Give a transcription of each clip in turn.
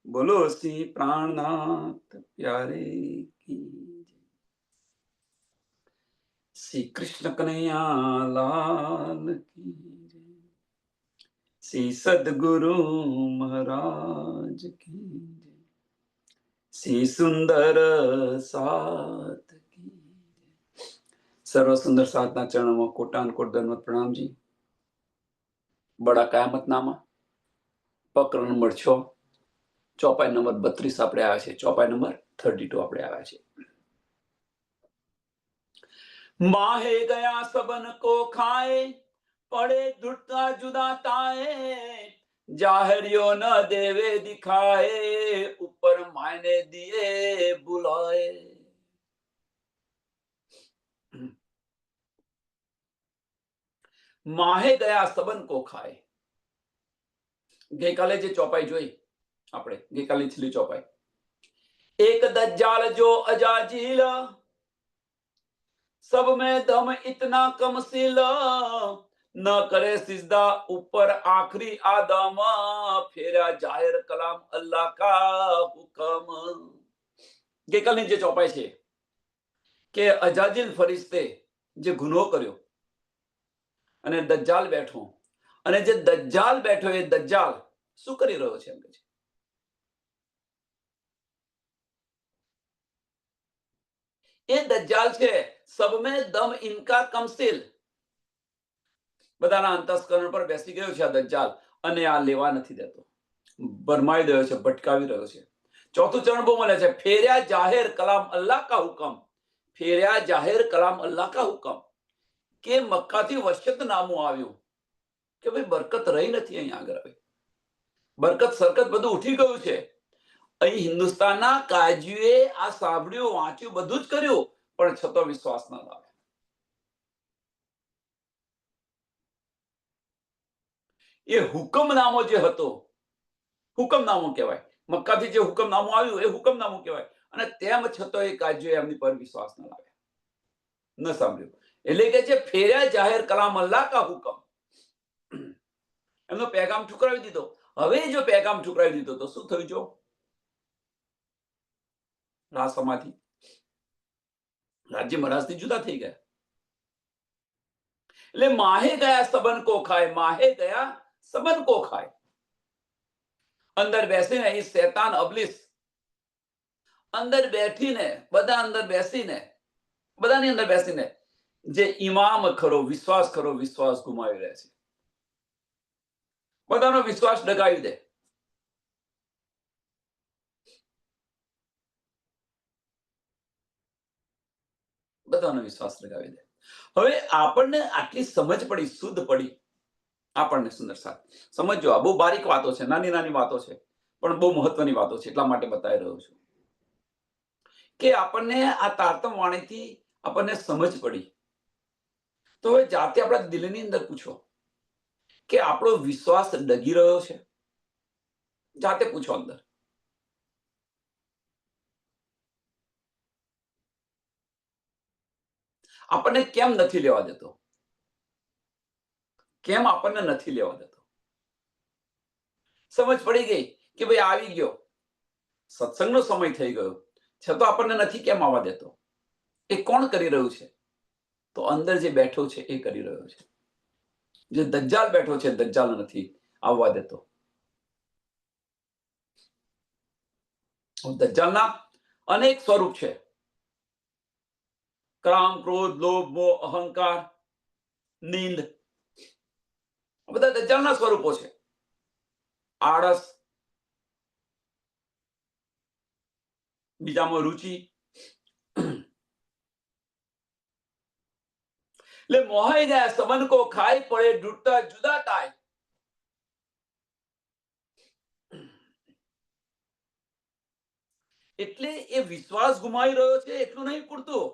बोलो श्री प्राणनाथ प्यारे की जय। श्री कृष्ण कन्हैया लाल की जय। श्री सद्गुरु महाराज की जय। श्री सुंदर साथ की जय। सर्व सुंदर साधना चरणों में कोटान कोट दंडवत प्रणाम जी। बड़ा कयामतनामा પ્રકરણ નંબર 6 ચોપાઈ નંબર 32 આપણે આવ્યા છે, ચોપાઈ નંબર 32 આપણે આવ્યા છે। माहे गया सबन को खाए, पड़े जुटता जुदा ताए, जाहरियो न देवे दिखाए, ऊपर मायने दिए बुलाए। माहे गया सबन को खाए। ગઈકાલે જે ચોપાઈ જોઈ આપણે, ગઈકાલે છેલ્લી ચોપાઈ, एक दज्जाल जो अजाजील, सब में दम इतना कमसिल, न करे सिजदा ऊपर आखिरी आदम, फेरा जाहिर कलाम अल्लाह का हुक्म। ગઈકાલની જે ચોપાઈ છે કે અજાજીલ ફરિશ્તે જે ગુનો કર્યો અને દજ્જાલ બેઠો, અને જે દજ્જાલ બેઠો એ દજ્જાલ શું કરી રહ્યો છે એમ કે છે, એ દજ્જાલ છે સબ में दम इनका कमसिल, બધાના અંતસ્કરણ પર બેસી ગયો છે આ દજ્જાલ, અને આ લેવા નથી દેતો, ભરમાઈ રહ્યો છે, ભટકાવી રહ્યો છે। ચોથું ચરણ બહુ મળે છે, ફેર્યા જાહેર કલામ અલ્લાહ કા હુકમ, ફેર્યા જાહેર કલામ અલ્લાહ કા હુકમ, કે મક્કાથી વશત નામું આવ્યું કે ભાઈ બરકત રહી નથી, અહીં આગળ આવે બરકત સરકત બધું ઉઠી ગયું છે। અહીં હિન્દુસ્તાનના કાજીએ આ સાંભળ્યું, વાંચ્યું, બધું જ કર્યું, પણ છતાં વિશ્વાસ ન લાવે। એ હુકમનામો જે હતો, હુકમનામું કહેવાય, મક્કાથી જે હુકમનામું આવ્યું એ હુકમનામું કહેવાય, અને તેમ છતાં એ કાજીએ એમની પર વિશ્વાસ ન લાવ્યા, ન સાંભળ્યું। એટલે કે જે ફેર્યા જાહેર કલામ અલ્લાહ કા હુકમ, એમનો પેગામ ઠુકરાવી દીધો। હવે જો પેગામ ઠુકરાવી દીધો તો શું થયું? જો રાસમાંથી રાજ્ય મહારાજથી जुदा થઈ ગયા। એટલે માહે ગયા સબન કો ખાય, માહે ગયા સબન કો ખાય। અંદર બેસીને એ શેતાન અબલીસ અંદર બેઠીને, બધા અંદર બેસીને, બધાની અંદર બેસીને જે ઇમામ ખરો, વિશ્વાસ ખરો, વિશ્વાસ ગુમાવી રહ્યા છે, બધાનો વિશ્વાસ ડગાવી દે। બધાનો વિશ્વાસ ડગાવી દે। હવે આપણને આટલી સમજ પડી, શુદ્ધ પડી, આપણને સુંદર સાથ સમજો, આ બહુ બારીક વાતો છે, નાની નાની વાતો છે, પણ બહુ મહત્વની વાતો છે, એટલા માટે બતાવી રહ્યો છું કે આપણને આ તારતમ વાણીથી આપણને સમજ પડી। તો હવે જાતે આપણા દિલની અંદર પૂછો કે આપણો વિશ્વાસ ડગી રહ્યો છે? જાતે પૂછો અંદર। આપણને કેમ નથી લેવા દેતો? કેમ આપણને નથી લેવા દેતો? સમજ પડી ગઈ કે ભાઈ આવી ગયો, સત્સંગનો સમય થઈ ગયો, છતાં આપણને નથી કેમ આવવા દેતો? એ કોણ કરી રહ્યું છે? તો અંદર જે બેઠો છે એ કરી રહ્યો છે। જે દજ્જાલ બેઠો છે, દજ્જાલ નથી આવવા દેતો। દજ્જાલના અનેક સ્વરૂપ છે, કામ, ક્રોધ, લોભ, મોહ, અહંકાર, નીંદ, બધા દજ્જાલના સ્વરૂપો છે। આળસ, બીજામાં રુચિ, એટલે મોહાઈ જાય સબન કો ખાઈ, પડે ઢૂંઢતા જુદા તાય। એટલે એ વિશ્વાસ ગુમાવી રહ્યો છે એટલું નહીં પૂરતું,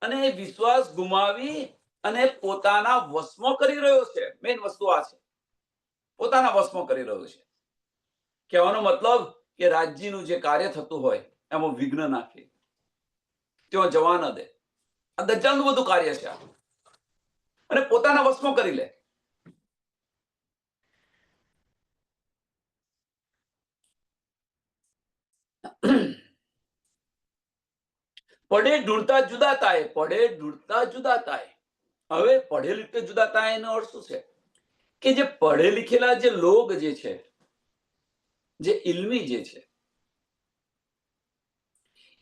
અને એ વિશ્વાસ ગુમાવી અને પોતાના વશમાં કરી રહ્યો છે। મેઇન વસ્તુ આ છે, પોતાના વશમાં કરી રહ્યો છે। કહેવાનો મતલબ કે રાજ્યનું જે કાર્ય થતું હોય એમાં વિઘ્ન નાખે, ત્યાં જવા ન દે। આ દજ્જાલનું બધું કાર્ય છે, અને પોતાના વશમાં કરી લે। પડે ઢૂંઢતા જુદા થાય, પડે ઢૂંઢતા જુદા થાય. હવે પડે લીખતે જુદા થાય એનો અર્થ શું છે? કે જે પઢે લીખેલા જે લોગ જે છે, જે ઇલ્મી જે છે,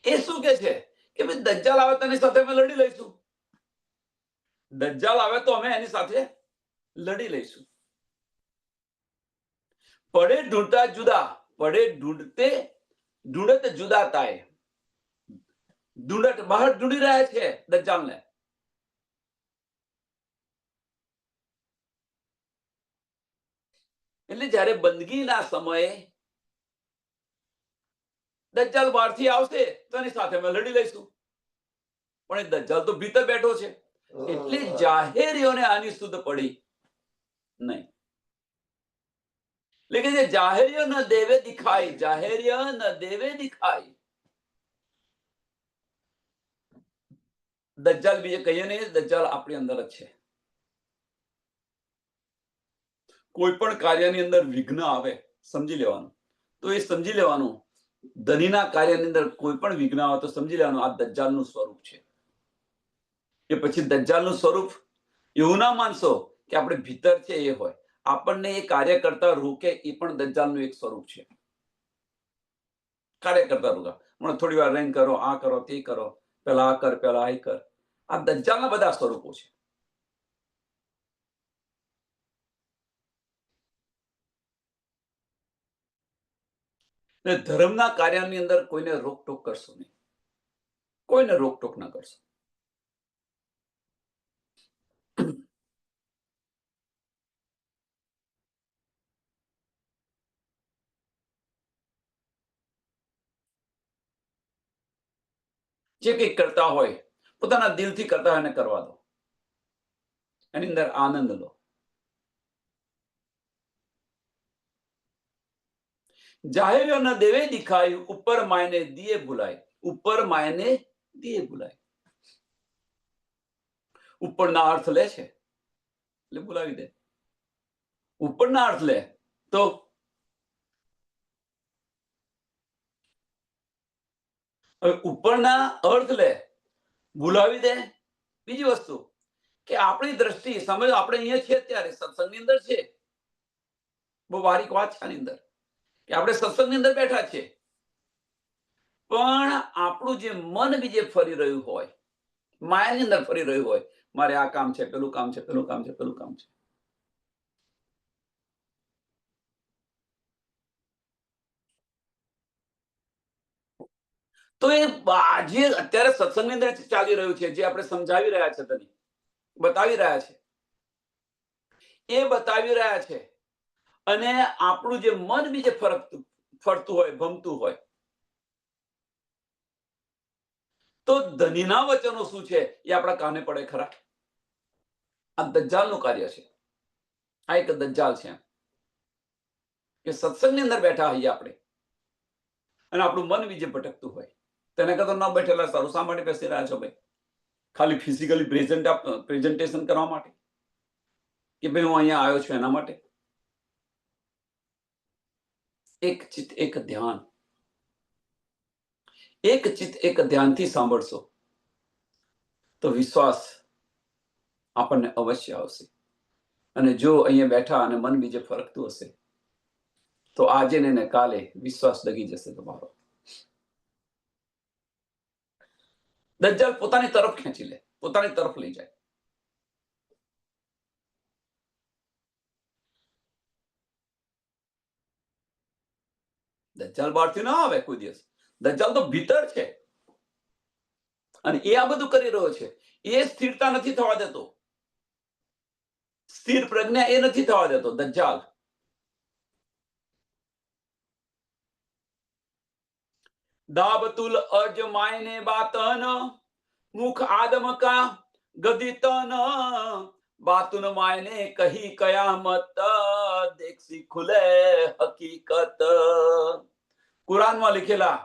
એ શું કે છે કે ભાઈ દજ્જાલ આવે તો એની સાથે અમે લડી લઈશું. દજ્જાલ આવે તો અમે એની સાથે લડી લઈશું. પડે ઢૂંઢતા જુદા, પડે ઢૂંઢતે ઢૂંઢત જુદા થાય. ઢૂંઢત બહાર ઢૂંઢી રહ્યા છે દજ્જાલને. એટલે જ્યારે બંદગીના સમયે દજ્જાલ બહારથી આવશે તો એની સાથે અમે લડી લઈશું. પણ એ દજ્જાલ તો ભીતર બેઠો છે, એટલે જાહેરીઓને આની સુધ પડી નહીં. लेकिन ये जाहिरिया न देवे दिखाई, जाहिरिया न देवे दिखाई. દજ્જાલ બીજે કહીએ નહીં, દજ્જાલ આપણી અંદર જ છે. કોઈ પણ કાર્યની અંદર વિઘ્ન આવે સમજી લેવાનું, તો એ સમજી લેવાનું ધનીના કાર્યની અંદર કોઈ પણ વિઘ્ન આવે તો સમજી લેવાનું આ દજ્જાલનું સ્વરૂપ છે. કે પછી દજ્જાલનું સ્વરૂપ એવું ના માનશો કે આપણે ભીતર છે એ હોય. આપણને એ કાર્ય કરતા રોકે એ પણ દજ્જાલનું એક સ્વરૂપ છે. કાર્ય કરતા રોકા, હમણાં થોડી વાર રહીને કરો, આ કરો, તે કરો, પેલા આ કર, પેલા આ કર. આ દજ્જાલના બધા સ્વરૂપો છે. ને ધર્મના કાર્યની અંદર કોઈને રોકટોક કરશો નહીં, કોઈને રોકટોક ના કરશો. જે કંઈક કરતા હોય પોતાના દિલથી કરતા હોય એને કરવા દો, એની અંદર આનંદ લો. જાહેર ન દેવે દિખાય, ઉપર માયને દિયે ભુલાય, ઉપર માયને દિયે ભુલાય. ઉપરના અર્થ લે છે એટલે બોલાવી દે. ઉપરના અર્થ લે તો ઉપરના અર્થ લે, ભૂલાવી દે. બીજી વસ્તુ કે આપણી દ્રષ્ટિ સમજ, આપણે અહીંયા છીએ અત્યારે સત્સંગની અંદર છે, બહુ બારીક વાત છે આની અંદર કે આપણે સત્સંગની અંદર બેઠા છીએ, પણ આપણું જે મન બીજે ફરી રહ્યું હોય, માયાની અંદર ફરી રહ્યું હોય, મારે આ કામ છે, પેલું કામ છે, પેલું કામ છે, પેલું કામ છે. તો એ જે અત્યારે સત્સંગની અંદર ચાલી રહ્યું છે, જે આપણે સમજાવી રહ્યા છે, તને બતાવી રહ્યા છે, એ બતાવી રહ્યા છે. અને આપણું જે મન બીજે ફરતું હોય, ભમતું હોય, તો ધનીના વચનો શું છે એ આપણા કાને પડે ખરા. આ દજ્જાલનું કાર્ય છે. આ એક દજ્જાલ છે કે સત્સંગની અંદર બેઠા હોઈએ આપણે અને આપણું મન બીજે ભટકતું હોય, તેને કરતા ન બેઠેલા સારું. શા માટે બેસી રહ્યા છો ભાઈ? ખાલી ફિઝિકલી પ્રેઝન્ટેશન કરવા માટે કે ભાઈ હું અહીંયા આવ્યો છું એના માટે? એક ચિત્ત એક ધ્યાન, એક ચિત્ત એક ધ્યાનથી સાંભળશો તો વિશ્વાસ આપણને અવશ્ય આવશે. અને જો અહીંયા બેઠા અને મન બીજે ફરકતું હશે તો આજે ને કાલે વિશ્વાસ ડગી જશે તમારો. દજ્જાલ પોતાની તરફ ખેંચી લે, પોતાની તરફ લઈ જાય. દજ્જાલ બહારથી ના આવે કોઈ દિવસ. દજ્જાલ તો ભીતર છે અને એ આ બધું કરી રહ્યો છે. એ સ્થિરતા નથી થવા દેતો, સ્થિર પ્રજ્ઞા એ નથી થવા દેતો દજ્જાલ. દાબતુલ અજમાયને બાતન, મુખ આદમ કા ગદિતન, બાતુન માયને કહી કયામત, દેખસી ખુલે હકીકત. કુરાનમાં લીખેલા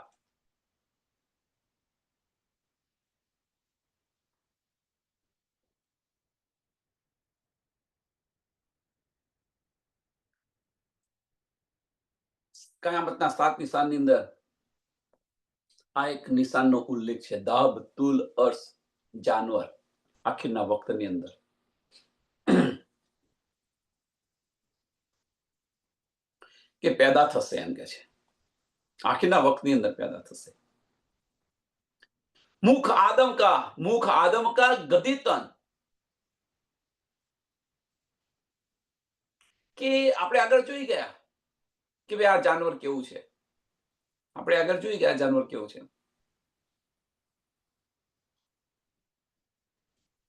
કયામતના 7 નિશાનની અંદર આ એક નિશાનનો ઉલ્લેખ છે. દાબ, તુલ, અર્શ, જાનવર આખીરના વખતની અંદર. કે પેદા થશે એમ કે છે. આખીરના વખતની અંદર પેદા થશે. મુખ આદમ કા ગતિ તન. કે આપણે આગળ જોઈ ગયા કે ભાઈ આ જાનવર કેવું છે. આપણે આગળ જોઈ ગયા જાનવર કેવું છે.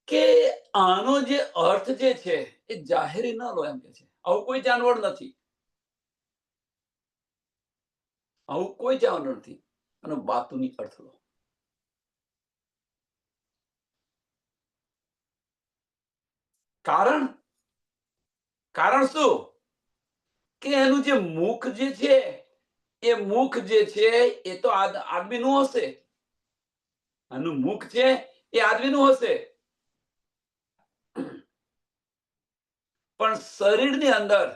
કે આનો જે અર્થ જે છે એ જાહેરી ન લો એમ કે છે. આવું કોઈ જાનવર નથી. આવું કોઈ જાનવર નથી. આનો બાતુની અર્થ લો. કારણ શું? કે એનું જે મુખ જે છે એ મુખ જે છે એ તો આદમીનું હશે. આનું મુખ છે એ આદમીનું હશે, પણ શરીરની અંદર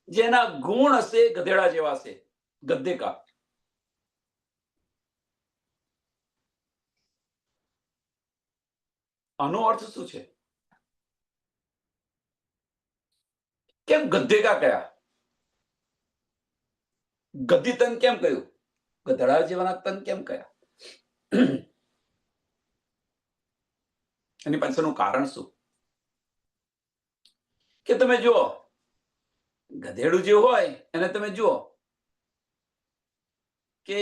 જેના ગુણ હશે ગધેડા જેવા છે. ગદ્દે કા. આનો અર્થ શું છે? કેમ ગદ્દે કા કયા? ગદ્દી તન કેમ કહ્યું? ગધેડા જેવાના તન કેમ કયા? એની પાછળનું કારણ શું? કે તમે જુઓ, ગધેડું જે હોય એને તમે જુઓ કે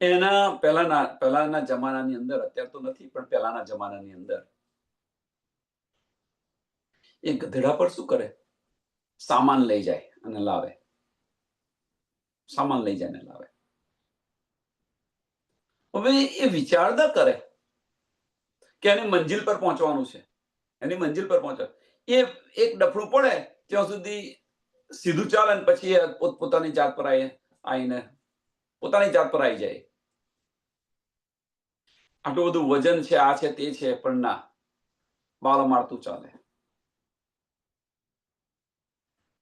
એના પહેલાના જમાનાની અંદર, અત્યારે તો નથી પણ પહેલાના જમાનાની અંદર એ ગધેડા પર શું કરે? સામાન લઈ જાય અને લાવે. સામાન લઈ જાય ને લાવે. હવે એ વિચાર ન કરે કે એની મંજિલ પર પહોંચવાનું છે. એની મંજિલ પર પહોંચે એ એક ડફડું પડે ત્યાં સુધી સીધું ચાલે ને પછી પોતાની જાત પર આવીને પોતાની જાત પર આવી જાય. આટલું બધું વજન છે, આ છે, તે છે, પણ ના, બાળો મારતું ચાલે.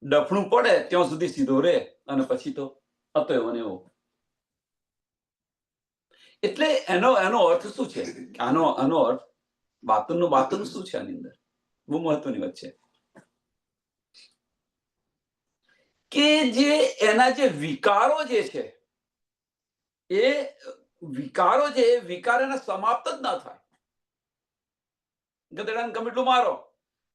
ડફણું પડે ત્યાં સુધી સીધો રે અને પછી તો હતો એવો ને એવો. એટલે એનો અર્થ શું છે? આનો અર્થ બાતનનું શું છે આની અંદર? બહુ મહત્વની વાત છે કે જે એના જે વિકારો જે છે એ વિકાર એના સમાપ્ત જ ના થાય. ગધેડાને ગમે એટલું મારો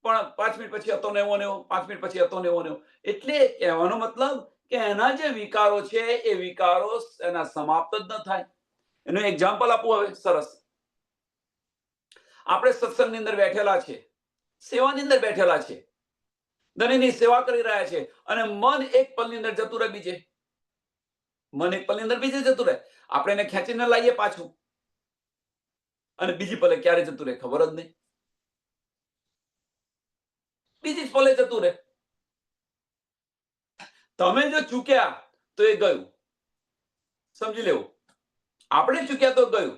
પણ 5 મિનિટ પછી હતો ને એવો ને એવો, 5 મિનિટ પછી હતો ને એવો ને એવો. એટલે કહેવાનો મતલબ કે એના જે વિકારો છે એ વિકારો એના સમાપ્ત જ ન થાય. એનું એક્ઝામ્પલ આપું હવે સરસ. આપણે સત્સંગની અંદર બેઠેલા છે, સેવાની અંદર બેઠેલા છે, ધણીની સેવા કરી રહ્યા છે અને મન એક પલની અંદર જતું રહે બીજે. મન એક પલની અંદર બીજે જતું રહે. આપણે એને ખેંચીને લાવીએ પાછું અને બીજી પલે ક્યારે જતું રહે ખબર જ નહીં. બીજી જ પલે જતું રહે. તમે જો ચૂક્યા તો એ ગયું, સમજી લેવું. આપણે ચૂક્યા તો ગયું.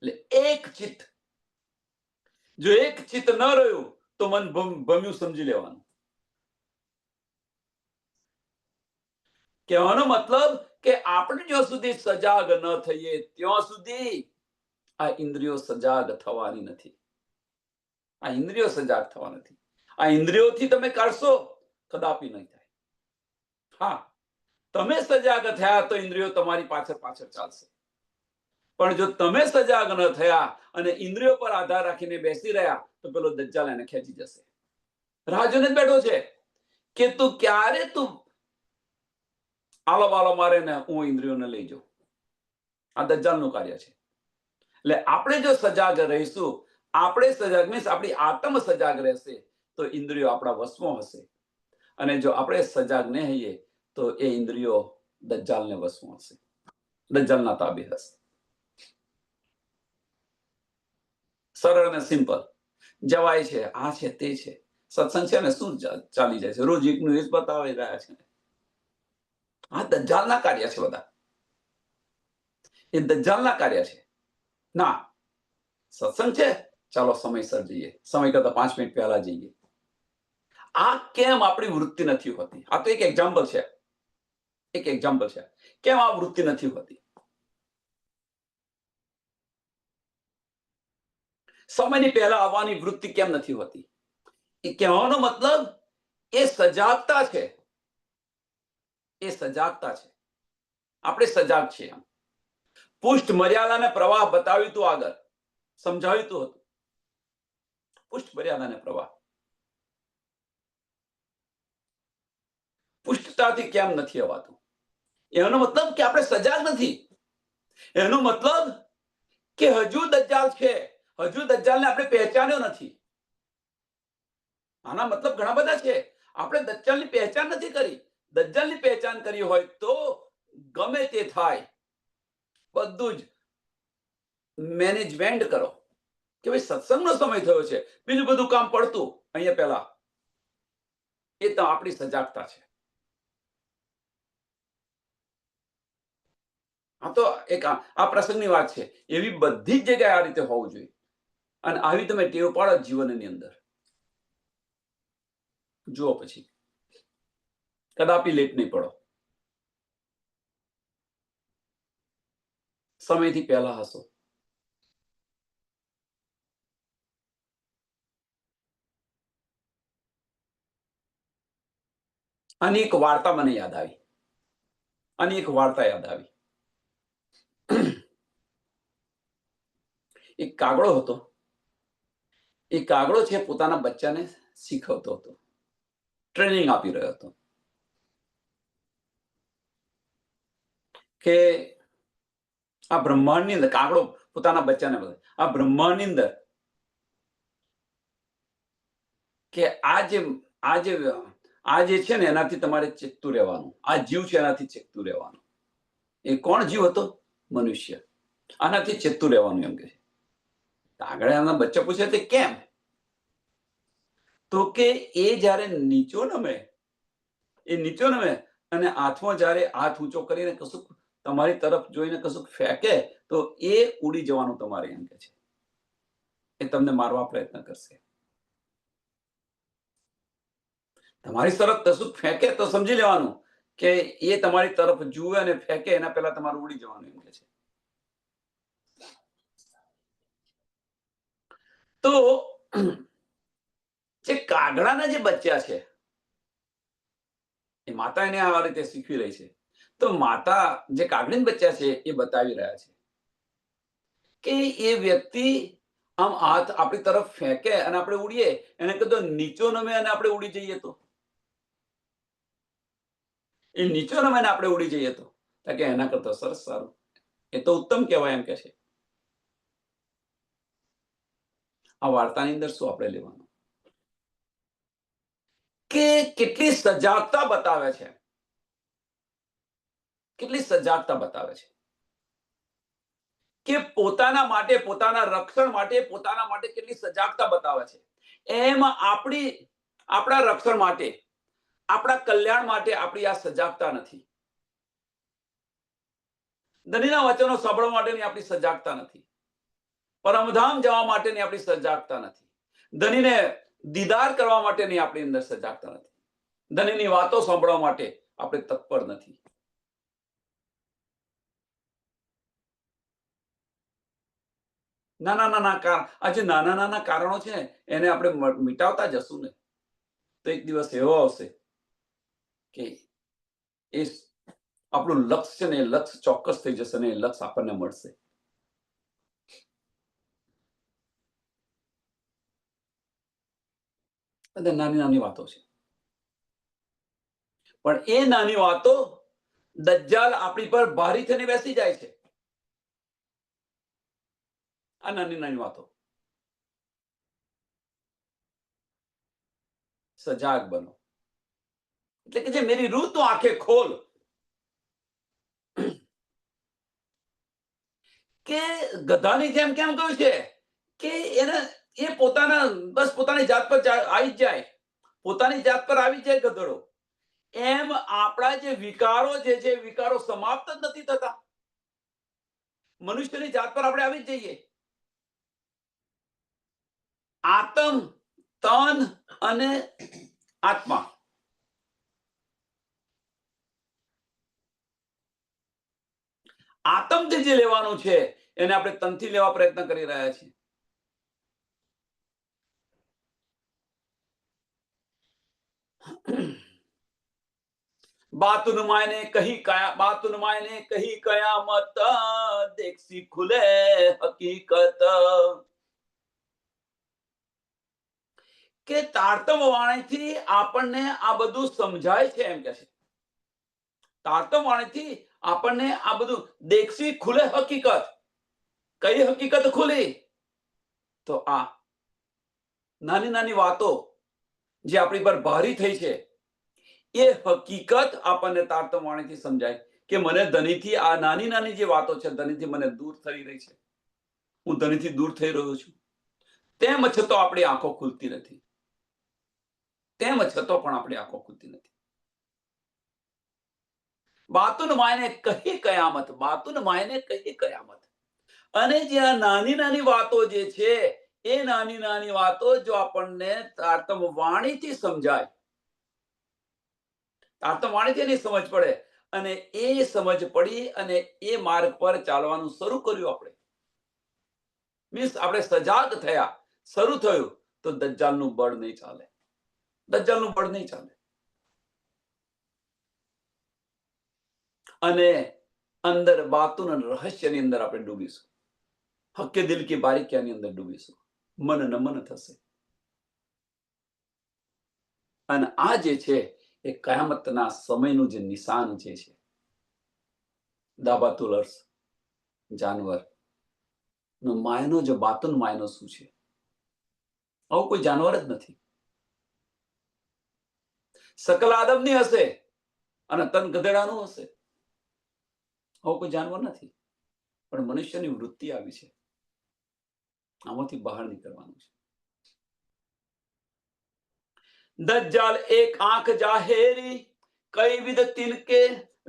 એટલે એક ચિત્ત, જો એક ચિત્ત ન રહ્યું તો મન ભમ્યું સમજી લેવાનું. કહેવાનો મતલબ કે આપણે જ્યાં સુધી સજાગ ન થઈએ ત્યાં સુધી આ ઇન્દ્રિયો સજાગ થવાની નથી. આ ઇન્દ્રિયો સજાગ થવા નથી. આ ઇન્દ્રિયોથી તમે કરશો કદાપી નહીં થાય. હા, તમે સજાગ થયા તો ઇન્દ્રિયો તમારી પાછળ ચાલશે. પણ જો તમે સજાગ ન થયા અને ઇન્દ્રિયો પર આધાર રાખીને બેસી રહ્યા તો પેલો દજ્જાલ એને ખેંચી જશે. રાહ જોઈને જ બેઠો છે કે તું ક્યારે આલો બાલો મારે ને હું ઇન્દ્રિયોને લઈ જાઉં. આ દજ્જાલનું કાર્ય છે. એટલે આપણે જો સજાગ રહીશું, આપણે સજાગ મીન્સ આપણી આત્મ સજાગ રહેશે તો ઇન્દ્રિયો આપણા વશમાં હશે. અને જો આપણે સજાગ નહીં હઈએ તો એ ઇન્દ્રિયો દજ્જાલને વશમાં હશે, દજ્જાલના તાબે હશે. સરળ અને સિમ્પલ. જવાય છે, આ છે, તે છે. સત્સંગ છે ને શું ચાલી જાય છે? રોજ એકનું એ જ બતાવી રહ્યા છે. આ દજ્જાલના કાર્ય છે બધા. એ દજ્જાલના કાર્ય છે. ના, સત્સંગ છે, ચાલો સમયસર જઈએ. સમય કરતા 5 મિનિટ પહેલા જઈએ. આ કેમ આપણી વૃત્તિ નથી હોતી? આ તો એક એક્ઝામ્પલ છે, કેમ આ વૃત્તિ નથી હોતી? સમયની પહેલા આવવાની વૃત્તિ કેમ નથી હોતી? એ કહેવાનો મતલબ એ સજાગતા છે, આપણે સજાગ છીએ. પુષ્ટ મર્યાદાને પ્રવાહ બતાવ્યું હતું, આગળ સમજાવ્યું હતું. પુષ્ટ મર્યાદાને પ્રવાહ પુષ્ટતાથી કેમ નથી અવાતું? એનો મતલબ કે આપણે સજાગ નથી. એનો મતલબ કે હજુ દજ્જાલ છે, હજુ દજ્જાલને આપણે પહેચાન્યો નથી. આના મતલબ ઘણા બધા છે. આપણે દજ્જાલની પહેચાન નથી કરી. દજ્જાલની પહેચાન કરી હોય તો ગમે તે થાય, બધું જ મેનેજમેન્ટ કરો કે ભાઈ સત્સંગનો સમય થયો છે, બીજું બધું કામ પડતું અહીંયા પહેલા. એ તો આપણી સજાગતા છે. આ તો એક આ પ્રસંગની વાત છે. એવી બધી જ જગ્યાએ આ રીતે હોવું જોઈએ. અને આવી તમે ટેવ પાડો જીવનની અંદર, જુઓ પછી કદાપી લેટ નહીં પડો. સમયથી પહેલા હશો. અને એક વાર્તા મને યાદ આવી. એક કાગડો હતો. એ કાગડો છે પોતાના બચ્ચાને શીખવતો હતો, ટ્રેનિંગ આપી રહ્યો હતો કે આ બ્રહ્માંડની અંદર, કાગડો પોતાના બચ્ચાને બોલે, આ બ્રહ્માંડની અંદર કે આ જે છે ને એનાથી તમારે ચેતતું રહેવાનું. આ જીવ છે એનાથી ચેતતું રહેવાનું. એ કોણ જીવ હતો? મનુષ્ય. આનાથી ચેતતું રહેવાનું એમ કે. આગળ એના બચ્ચા પૂછે તે કેમ? તો કે એ જ્યારે નીચો નમે અને હાથમાં જ્યારે હાથ ઊંચો કરીને કશુંક તમારી તરફ જોઈને કશુંક ફેંકે તો એ ઉડી જવાનું તમારે, એમ કે છે. એ તમને મારવા પ્રયત્ન કરશે. તમારી તરફ કશુંક ફેંકે તો સમજી લેવાનું કે એ તમારી તરફ જુએ અને ફેંકે એના પહેલા તમારું ઉડી જવાનું, એમ કે છે. તો જે કાગડાના જે બચ્ચા છે એ માતા એને આ રીતે શીખવી રહી છે. તો માતા જે કાગડીના બચ્ચા છે એ બતાવી રહ્યા છે કે એ વ્યક્તિ આમ હાથ આપણી તરફ ફેંકે અને આપણે ઉડીએ, એને કીધું નીચો નમે અને આપણે ઉડી જઈએ તો, એ નીચો નમે ને આપણે ઉડી જઈએ તો કે એના કરતા સરસ, સારું, એ તો ઉત્તમ કહેવાય, એમ કે છે. આ વાર્તાની અંદર શું આપણે લેવાનું કે કેટલી સજાગતા બતાવે છે, કે પોતાના માટે, પોતાના રક્ષણ માટે, પોતાના માટે કેટલી સજાગતા બતાવે છે. એમ આપણા રક્ષણ માટે, આપણા કલ્યાણ માટે આપણી આ સજાગતા નથી. ધણીના વચનો સાંભળવા માટેની આપણી સજાગતા નથી. પરમધામ જવા માટેની આપણી સજાગતા નથી. ધણીને દીદાર કરવા માટેની આપણી અંદર સજાગતા નથી. ધણીની વાતો સાંભળવા માટે આપણે તત્પર નથી. આ જે નાના નાના કારણો છે એને આપણે મિટાવતા જશું ને તો એક દિવસ એવો આવશે કે એ આપણું લક્ષ્ય ને લક્ષ્ય ચોક્કસ થઈ જશે ને એ લક્ષ્ય આપણને મળશે. બધા નાની નાની વાતો છે, પણ એ નાની વાતો દજ્જાલ આપણી પર ભારી થઈને બેસી જાય છે. આ નાની નાની વાતો. સજાગ બનો એટલે કે જે મેરી રૂહ તો આંખે ખોલ, કે ગધાની જેમ કેમ કહ્યું છે કે એ પોતાની જાત પર આવી જાય, પોતાની જાત પર આવી જાય ગધેડો. એમ આપણા જે વિકારો છે વિકારો સમાપ્ત જ નથી થતા. મનુષ્યની જાત પર આપણે આવી જ જઈએ. આત્મ, તન અને આત્મા. આતમથી જે લેવાનું છે એને આપણે તનથી લેવા પ્રયત્ન કરી રહ્યા છીએ. बात नुमायने कही कया बात नुमायने कही कयामत देखसी खुले हकीकत કે તારતમ વાણીથી આપણને આ બધું સમજાય છે એમ કે છે. તારતમ વાણીથી આપણને આ બધું દેખસી ખુલે હકીકત. કઈ હકીકત ખુલી? તો આ નાની નાની વાતો જે આપણી પર ભારી થઈ છે એ હકીકત આપણને તારતમ વાણીથી સમજાય કે મને ધનીથી આ નાની નાની જે વાતો છે ધનીથી મને દૂર થઈ રહી છે, હું ધનીથી દૂર થઈ રહ્યો છું. તેમ છતાં આપણી આંખો ખુલતી નથી. તેમ છતાં પણ આપણી આંખો ખુલતી નથી. બાતુન માયને કહી કયામત, બાતુન માયને કહી કયામત. અને જે આ નાની નાની વાતો જે છે એ નાની નાની વાતો જો આપણને તારતમ વાણીથી સમજાય, તારતમ વાણીથી એની સમજ પડે અને એ સમજ પડી અને એ માર્ગ પર ચાલવાનું શરૂ કર્યું આપણે, મીન્સ આપણે સજાગ થયા, શરૂ થયું, તો દજ્જાલનું બળ નહીં ચાલે. દજ્જાલનું બળ નહીં ચાલે. અને અંદર બાતુન રહસ્યની અંદર આપણે ડૂબીશું. હક્કે દિલ કી બારીકીની અંદર ડૂબીશું. મન નમન થશે. અને આ જે છે એ કયામતના સમયનું જે નિશાન જે છે, દાબાતુલ અર્શ જાનવર નો માયનો, જો બાતુન માયનો શું છે? આવું કોઈ જાનવર જ નથી. સકલ આદમની હશે અને તન ગધેડાનું હશે. આવું કોઈ જાનવર નથી. પણ મનુષ્યની વૃત્તિ આવી છે, આમાંથી બહાર નીકળવાનું છે. દજ્જાલ એક આંખ જાહેરી કઈ વિધ તિનકે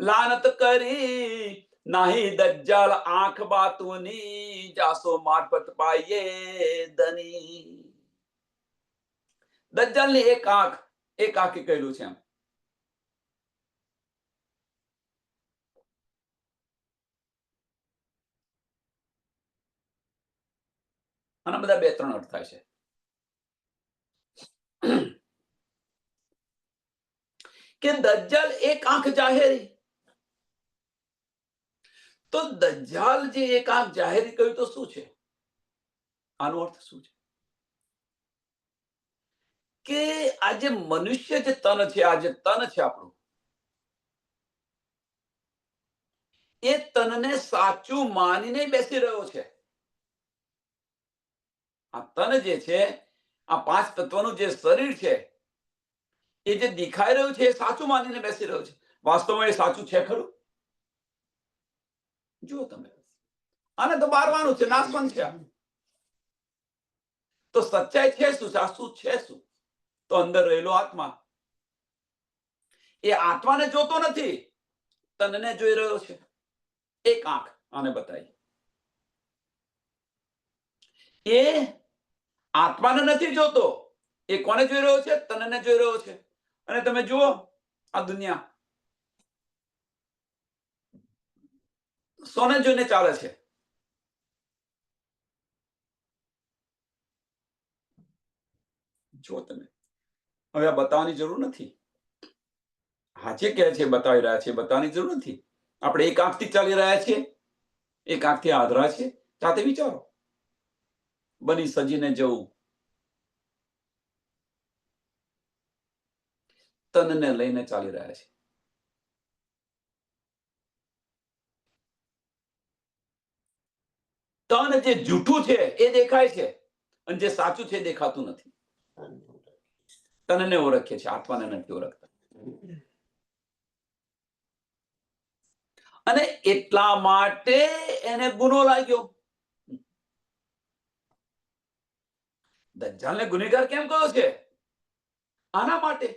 લાનત કરી નાહી દજ્જાલ આંખ બાતુની જાસો મારફત પાઈએ ધની. દજ્જાલની એક આંખે કહેલું છે એમ. આના બધા બે ત્રણ અર્થ થાય છે. કે દજ્જાલ એક આંખ જાહેરી, તો દજ્જાલ જે એક આંખ જાહેરી કહ્યું તો શું છે? આનો અર્થ શું છે? કે આજે મનુષ્ય જે તન છે, આ જે તન છે આપણું, એ તનને સાચું માનીને બેસી રહ્યો છે. આ તન જે છે, આ પાંચ તત્વનું જે શરીર છે, એ જે દેખાઈ રહ્યું છે એ સાચું માનીને બેસી રહ્યો છે. વાસ્તવમાં એ સાચું છે ખરું? જુઓ તમે, આને તો બારવાનું છે, નાશવાનું છે. તો સચ્ચાઈ છે શું? આ શું છે શું? તો અંદર રહેલો આત્મા, એ આત્માને જોતો નથી, તનને જોઈ રહ્યો છે. એક આંખ આને બતાવી. એ આત્માને નથી જોતો, એ કોને જોઈ રહ્યો છે? તનને જોઈ રહ્યો છે. અને તમે જુઓ આ દુનિયા સોને જોઈને ચાલે છે. જો તમે, હવે આ બતાવવાની જરૂર નથી. હાચે કહે છે, બતાવી રહ્યા છે, બતાવવાની જરૂર નથી. આપણે એક આંખથી ચાલી રહ્યા છીએ, એક આંખથી આધરા છે. જાતે વિચારો. બની સજીને જવું, તનને લઈને ચાલી રહ્યા છે. તન જે જૂઠું છે એ દેખાય છે અને જે સાચું છે એ દેખાતું નથી. તનને ઓળખીએ છે, આત્માને નથી ઓળખતા. અને એટલા માટે એને ગુનો લાગ્યો. દજ્જાલને ગુનેગાર કેમ કહ્યો છે? આના માટે.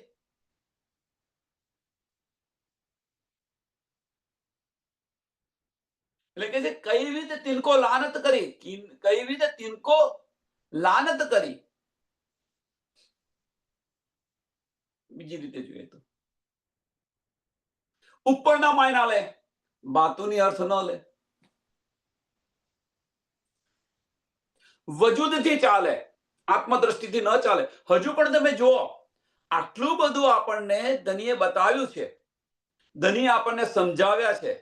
એટલે કે છે કઈ રીતે તિનકો લાનત કરી, કઈ રીતે તિનકો લાનત કરી. બીજી રીતે જોઈએ તો ઉપરના માયના લે, બાતુની અર્થ ન લે, વજૂદથી ચાલે, આત્મદ્રષ્ટિથી ન ચાલે. હજુ પણ તમે જુઓ, આટલું બધું આપણને ધનીએ બતાવ્યું છે, ધનીએ આપણને સમજાવ્યા છે,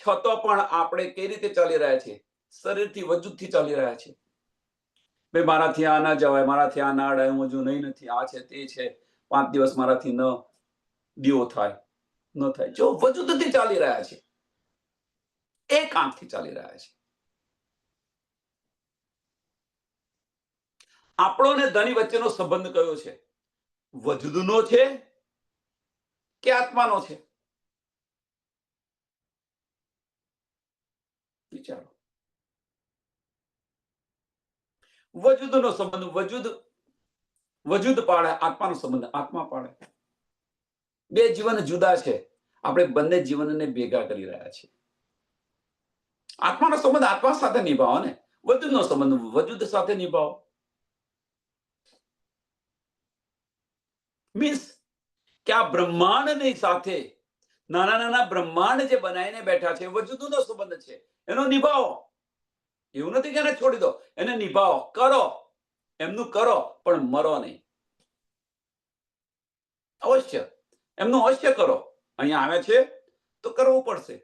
છતાં પણ આપણે કઈ રીતે ચાલી રહ્યા છીએ? શરીરથી, વજૂદથી ચાલી રહ્યા છીએ. ભાઈ મારાથી આ ના જવાય, મારાથી આ ના અડાય, હું હજુ નહીં નથી, આ છે તે છે, 5 દિવસ મારાથી ન દીવો થાય, ન થાય. જો વજૂદથી ચાલી રહ્યા છે, એક આંખથી ચાલી રહ્યા છે. આપણો ને ધની વચ્ચેનો સંબંધ કયો છે? વજૂદનો છે કે આત્માનો છે? વિચારો. વજૂદનો સંબંધ વજૂદ પાડે, આત્માનો સંબંધ આત્મા પાડે. બે જીવન જુદા છે, આપણે બંને જીવનને ભેગા કરી રહ્યા છીએ. આત્માનો સંબંધ આત્મા સાથે નિભાવો ને, વજૂદનો સંબંધ વજૂદ સાથે નિભાવો. મીન્સ કે આ બ્રહ્માંડની સાથે નાના નાના બ્રહ્માંડ જે બનાવીને બેઠા છે, વજૂદનો સંબંધ છે, એનો નિભાવો. એવું નથી કે એને છોડી દો, એને નિભાવો, કરો, એમનું કરો, પણ મરો નહીં. અવશ્ય એમનું અવશ્ય કરો. અહીંયા આવે છે તો કરવું પડશે,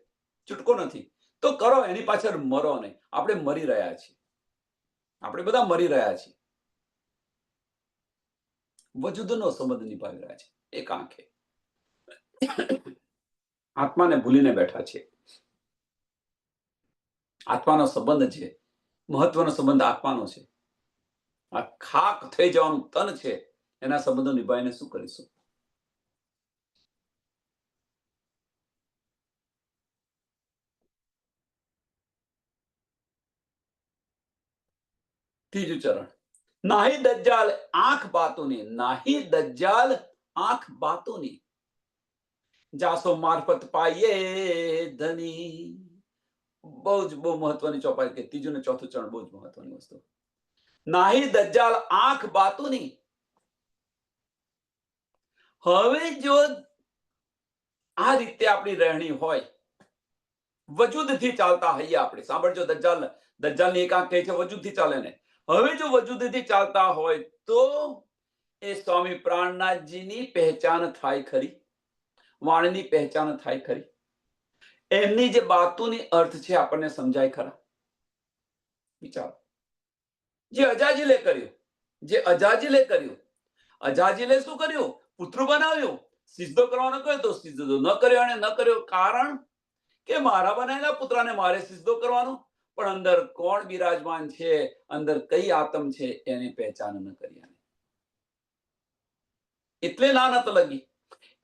છૂટકો નથી. તો કરો, એની પાછળ મરો નહીં. આપણે મરી રહ્યા છીએ, આપણે બધા મરી રહ્યા છીએ. વજૂદનો સંબંધ નિભાવી રહ્યા છે, એક આંખે. આત્માને ભૂલીને બેઠા છે. આત્માનો સંબંધ છે, મહત્વનો સંબંધ આત્માનો છે. આ ખાક થઈ જવાનું તન છે, એના સંબંધો નિભાવીને શું કરીશું? ત્રીજું ચરણ, નાહી દજ્જાલ આંખ બાતોની, નાહી દજ્જાલ આંખ બાતોની, જાસો મારફત પાઈએ ધની. બહુ મહત્વની ચોપાઈ કે ત્રીજું ને ચોથું ચરણ બહુ જ મહત્વની વસ્તુ. નાહી દજ્જાલ આંખ બાતોની. હવે જો આ રીતે આપણી રહેણી હોય, વજૂદથી ચાલતા હૈયે આપણે, સાંભળજો, દજ્જાલની એક આંખ કહે છે વજૂદથી ચાલે ને. હવે જો વજૂદથી ચાલતા હોય તો એ સ્વામી પ્રાણનાથજીની પહેચાન થાય ખરી, વાણીની પહેચાન થાય ખરી, એમની જે બાતોની અર્થ છે આપણને સમજાય ખરા? વિચારો. જે અજાજીલે કર્યું, અજાજીલે શું કર્યું? પુત્ર બનાવ્યું. સિજદો કરવાનો કહ્યું તો સિજદો ન કર્યો, અને ન કર્યો કારણ કે મારા બનાવેલા પુત્રને મારે સિજદો કરવાનો. પણ અંદર કોણ બિરાજમાન છે, અંદર કઈ આત્મ છે, એની પહેચાન ન કરી. એટલે લાનત લગી.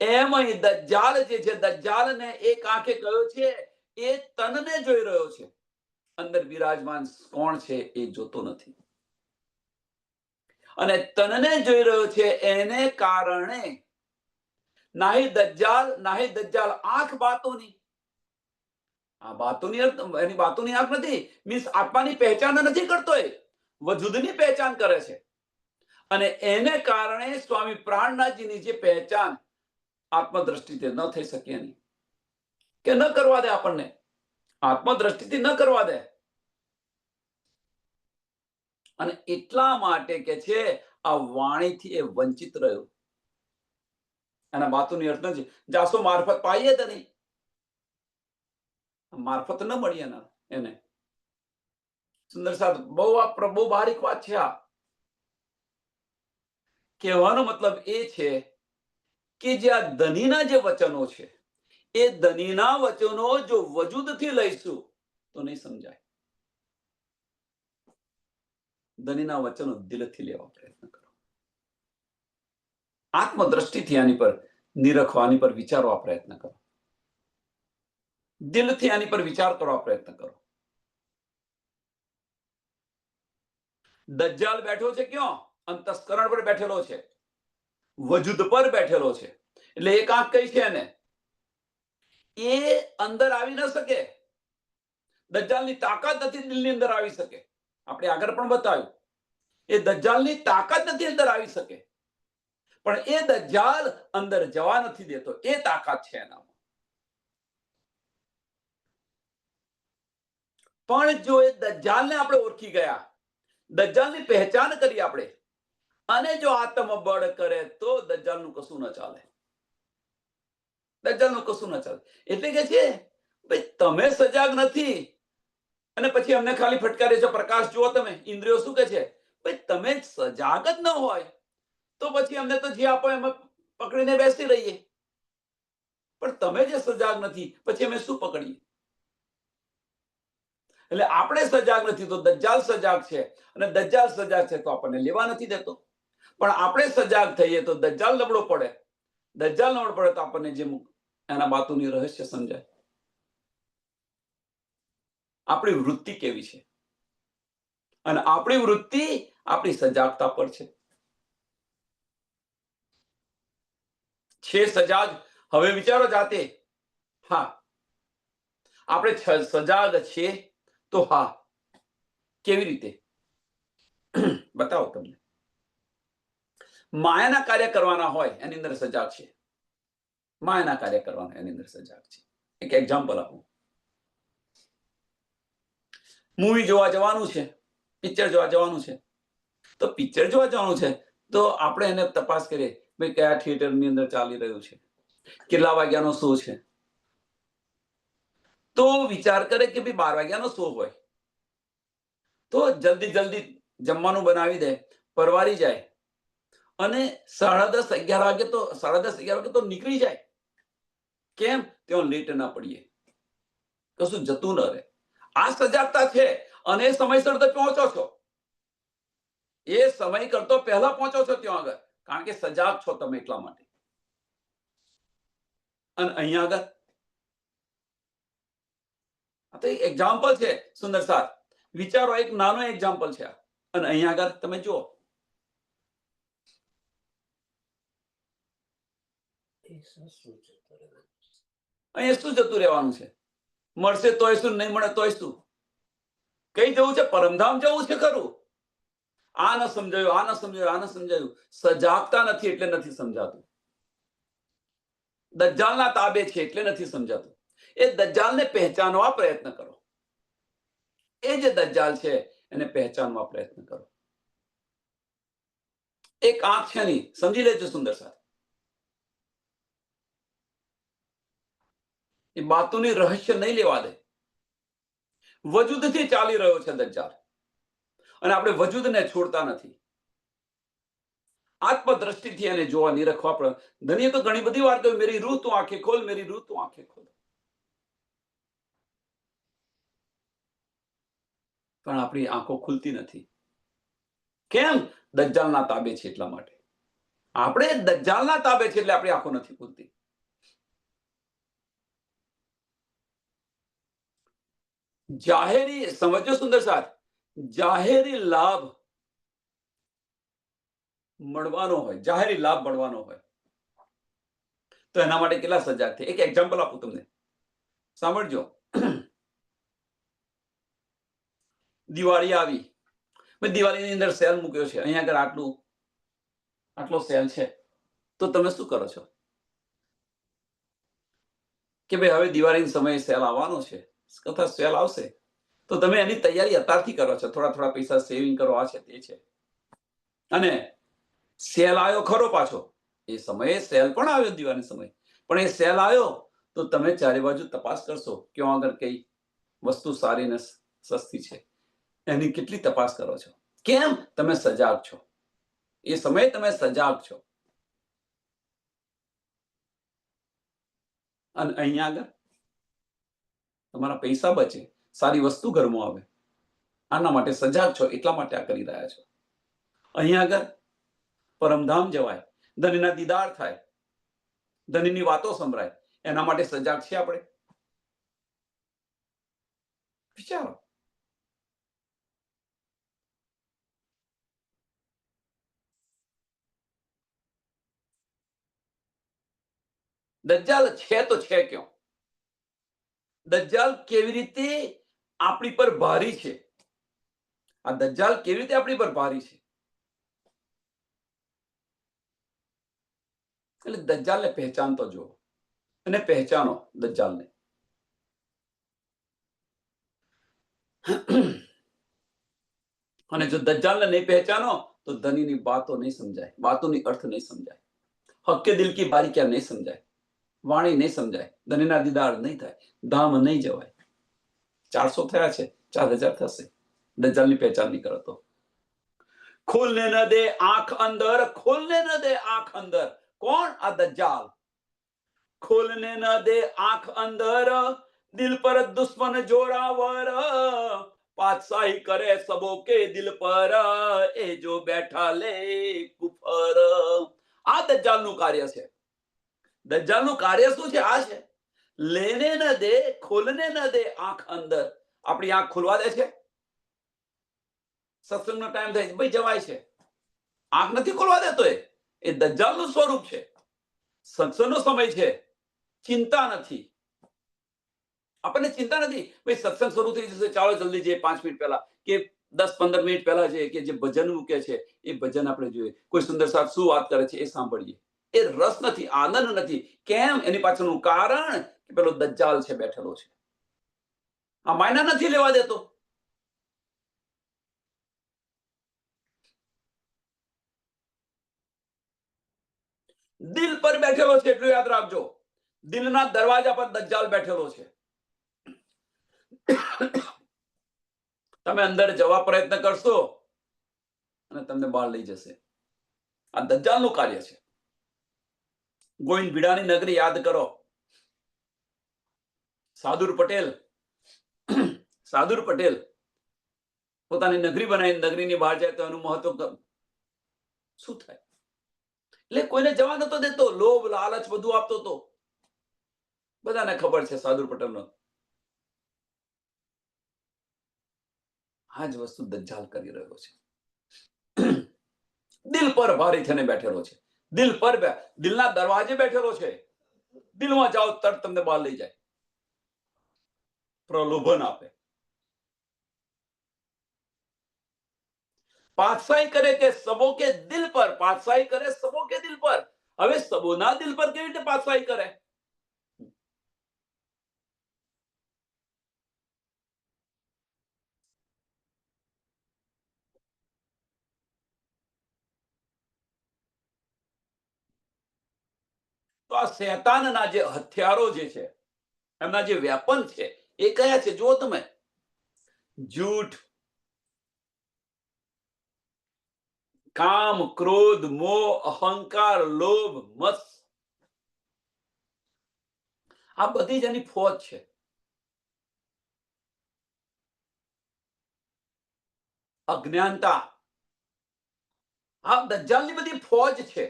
એમ અહીં દજ્જાલ જે છે, દજ્જાલને એક આંખે કયો છે, એ તનને જોઈ રહ્યો છે, અંદર બિરાજમાન કોણ છે એ જોતો નથી. અને તનને જોઈ રહ્યો છે, એને કારણે નાહી દજ્જાલ આંખ બાતોની. આ બાતોની એની બાતોની આંખ નથી, મીન્સ આત્માની પહેચાન નથી કરતો, એ વજૂદની પહેચાન કરે છે. અને એને કારણે સ્વામી પ્રાણનાથજીની જે પહેચાન આત્મદ્રષ્ટિથી ન થઈ શકે એની, કે ન કરવા દે આપણને, આત્મદ્રષ્ટિથી ન કરવા દે. અને એટલા માટે કે છે આ વાણીથી એ વંચિત રહ્યો. એના બાતુની અર્થ નથી, જાસો મારફત પાઈએ તો નહીં, મારફત ન મળી એને. સુંદર સાહેબ, બહુ બારીક વાત છે આ. કહેવાનો મતલબ એ છે કે જે આ ધનીના જે વચનો છે, એ ધનીના વચનો જો વજૂદથી લઈશું તો નહીં સમજાય. ધનીના વચનો દિલથી લેવા પ્રયત્ન કરો, આત્મદ્રષ્ટિથી આની પર નિરખવાની પર વિચારવા પ્રયત્ન કરો, દિલથી આની પર વિચાર કરવા પ્રયત્ન કરો. દજ્જાલ બેઠો છે ક્યાં? અંતસ્કરણ પર બેઠેલો છે, વજૂદ પર બેઠેલો છે. એટલે એક આંખ કઈ છે એને, એ અંદર આવી ન શકે. દજ્જાલની તાકાત નથી દિલની અંદર આવી શકે. આપણે આગળ પણ બતાવ્યું, એ દજ્જાલની તાકાત નથી અંદર આવી શકે. પણ એ દજ્જાલ અંદર જવા નથી દેતો. એ તાકાત છે એનામાં. પણ જો એ દજ્જાલને આપણે ઓળખી ગયા, દજ્જાલની પહેચાન કરી આપણે, અને જો આત્મબળ કરે તો દજ્જાલનું કશું ન ચાલે. દજ્જાલનું કશું ન ચાલે. એટલે કે છે ભાઈ તમે સજાગ નથી અને પછી અમને ખાલી ફટકારે છે પ્રકાશ જુઓ તમે. ઇન્દ્રિયો શું કે છે? ભાઈ તમે સજાગ જ ન હોય તો પછી અમને તો જે આપો એમાં પકડીને બેસી રહીએ. પણ તમે જે સજાગ નથી પછી અમે શું પકડીએ? એટલે આપણે સજાગ નથી તો દજ્જાલ સજાગ છે, અને દજ્જાલ સજાગ છે તો આપણને લેવા નથી દેતો. પણ આપણે સજાગ થઈએ તો દજ્જાલ નબળો પડે. દજ્જાલ નબળો પડે તો આપણને જે એના બાતુની રહસ્ય સમજાય. આપણી વૃત્તિ કેવી છે, અને આપણી વૃત્તિ આપણી સજાગતા પર છે. સજાગ? હવે વિચારો જાતે. હા, આપણે સજાગ છીએ તો હા. કેવી રીતે? બતાવો તમને. માયાના કાર્ય કરવાના હોય એની અંદર સજાગ છે. માયાના કાર્ય કરવાના એની અંદર સજાગ છે. એક એક્ઝામ્પલ આપું. મૂવી જોવા જવાનું છે, પિક્ચર જોવા જવાનું છે. તો પિક્ચર જોવા જવાનું છે તો આપણે એને તપાસ કરીએ, ભાઈ કયા થિયેટરની અંદર ચાલી રહ્યું છે, કેટલા વાગ્યાનો શો છે. તો વિચાર કરે કે ભાઈ 12 વાગ્યાનો શો હોય તો જલ્દી જલ્દી જમવાનું બનાવી દે, પરવારી જાય, અને 10:30 11 વાગે તો 10:30 11 વાગે તો નીકળી જાય. કેમ? ત્યાં લેટ ના પડીએ, કશું જતું ન રહે. આ સજાગતા છે. અને એ સમયસર તો પહોંચો છો, એ સમય કરતો પહેલા પહોંચો છો ત્યાં આગળ, કારણ કે સજાગ છો તમે એટલા માટે. અને અહીંયા આગળ આ તો એક એક્ઝામ્પલ છે સુંદર સાથ. વિચારો, એક નાનો એક્ઝામ્પલ છે. અને અહીંયા આગળ તમે જુઓ, અહીંયા શું જતું રહેવાનું છે? મળશે તોય શું, નહીં મળે તોય શું? કઈ જવું છે? પરમધામ જવું છે ખરું. આ ન સમજાયું, આ ન સમજાયું, આ ન સમજાયું. સજાગતા નથી એટલે નથી સમજાતું. દજ્જાલના તાબે છે એટલે નથી સમજાતું. એ દજ્જાલને પહેચાનવા પ્રયત્ન કરો. એ જે દજ્જાલ છે એને પહેચાનવા પ્રયત્ન કરો. એક આંખ છે નહીં, સમજી લેજો સુંદર સાથ. એ બાતુની રહસ્ય નહીં લેવા દે. વજૂદથી ચાલી રહ્યો છે દજ્જાલ, અને આપણે વજૂદને છોડતા નથી. આત્મદ્રષ્ટિથી એને જોવા, નિરખવા પડે. ધણીએ તો ઘણી બધી વાર કહ્યું, મેરી રૂહ તું આંખે ખોલ, મેરી રૂહ તું આંખે ખોલ. પણ આપણી આંખો ખુલતી નથી. કેમ? દજ્જાલના તાબે છે એટલા માટે. આપણે દજ્જાલના તાબે છે એટલે આપણી આંખો નથી ખુલતી. જાહેરી, સમજો સુંદર સાથ, જાહેરી લાભ મળવાનો હોય, જાહેરી લાભ મળવાનો હોય તો એના માટે કેટલા સજાગ છે. એક એક્ઝામ્પલ આપું તમને, સાંભળજો. દિવાળી આવી, દિવાળીની અંદર સેલ મૂક્યો છે, અહીંયા આગળ આટલો સેલ છે. તો તમે શું કરો છો કે ભાઈ હવે દિવાળીના સમયે સેલ આવવાનો છે, કથા સેલ આવશે તો તમે એની તૈયારી અત્યારથી કરો છો. થોડા થોડા પૈસા સેવિંગ કરો, આ છે તે છે. અને સેલ આવ્યો ખરો પાછો, એ સમયે સેલ પણ આવ્યો દિવાળી સમય, પણ એ સેલ આવ્યો તો તમે ચારે બાજુ તપાસ કરશો ક્યાં આગળ કઈ વસ્તુ સારી ને સસ્તી છે, એની કેટલી તપાસ કરો છો. કેમ? તમે સજાગ છો. એ સમયે તમે સજાગ છો. અને અહીંયા આગળ તમારા પૈસા બચે, સારી વસ્તુ ઘરમાં આવે, આના માટે સજાગ છો એટલા માટે આ કરી રહ્યા છો. અહીંયા આગળ પરમધામ જવાય, ધનના દીદાર થાય, ધનની વાતો સંભળાય, એના માટે સજાગ છે આપણે. વિચારો. દજ્જાલ છે તો છે ક્યાં? દજ્જાલ કેવી રીતે આપણી પર ભારી છે? આ દજ્જાલ કેવી રીતે આપણી પર ભારી છે? એટલે દજ્જાલને પહેચાનતો જુઓ અને પહેચાનો દજ્જાલને. અને જો દજ્જાલને નહીં પહેચાનો તો ધનીની બાતો નહીં સમજાય, બાતોની અર્થ નહીં સમજાય, હક્કે દિલ કી બારીકિયા નહીં સમજાય, વાણી નહીં સમજાય, ધનીના દીદાર નહીં થાય, ધામ નહીં જવાય. 400 થયા છે, 4000 થશે દજ્જાલની પહેચાન નહીં કરો તો. ખોલને ન દે આંખ અંદર, ખોલને ન દે આંખ અંદર. કોણ? આ દજ્જાલ. ખોલને ન દે આંખ અંદર, દિલ પર દુશ્મન જોરાવર, પાતશાહી કરે સબો કે દિલ પર, એ જો બેઠા લે કુફર. આ દજ્જાલનું કાર્ય છે. દજ્જાલનું કાર્ય શું છે? આ છે, લેને ન દે, ખોલને ન દે આંખ અંદર. આપણી આંખ ખોલવા દે છે? સત્સંગનો ટાઈમ થાય ભાઈ જવાય છે, આંખ નથી ખોલવા દેતો. એ દજ્જાલનું સ્વરૂપ છે. સત્સંગનો સમય છે, ચિંતા નથી, આપણને ચિંતા નથી. ભાઈ સત્સંગ શરૂ થઈ જશે, ચાલો જલ્દી જઈએ 5 મિનિટ પહેલા કે 10-15 મિનિટ પહેલા છે કે જે ભજન મૂકે છે એ ભજન આપણે જોઈએ, કોઈ સુંદર સાથ શું વાત કરે છે એ સાંભળીએ. એ રસ નથી, આનંદ નથી. કેમ? એની પાછળનું કારણ કે પેલો દજ્જાલ છે બેઠેલો છે. આ માયના નથી લેવા દેતો. દિલ પર બેઠેલો છે, એટલું યાદ રાખજો. દિલના દરવાજા પર દજ્જાલ બેઠેલો છે. તમે અંદર જવા પ્રયત્ન કરશો અને તમને બહાર લઈ જશે. આ દજ્જાલનું કાર્ય છે. ગોવિંદ ભીડાની નગરી યાદ કરો. સાદુર પટેલ પોતાની નગરી બનાવી નગરીની બહાર જાય તો એનું મહત્વ શું થાય? એટલે કોઈને જવા નતો દેતો, લોભ લાલચ બધું આપતો હતો. બધાને ખબર છે સાદુર પટેલનો. આ જ વસ્તુ દજ્જાલ કરી રહ્યો છે. દિલ પર ભારી થઈને બેઠેલો છે. દિલ પર, દિલના દરવાજે બેઠેલો છે. દિલમાં જાઓ તરત તમને બહાર લઈ જાય, પ્રલોભન આપે, પાતશાહી કરે કે સબો કે દિલ પર, પાતશાહી કરે સબો કે દિલ પર. હવે સબોના દિલ પર કેવી રીતે પાતશાહી કરે? તો આ શૈતાનના જે હથિયારો જે છે, એમના જે વેપન છે એ કયા છે? જુઓ તમે. જૂઠ, કામ, ક્રોધ, મોહ, અહંકાર, લોભ, મત્સ, આ બધી જ એની ફોજ છે. અજ્ઞાનતા, આ દજ્જાલની બધી ફોજ છે.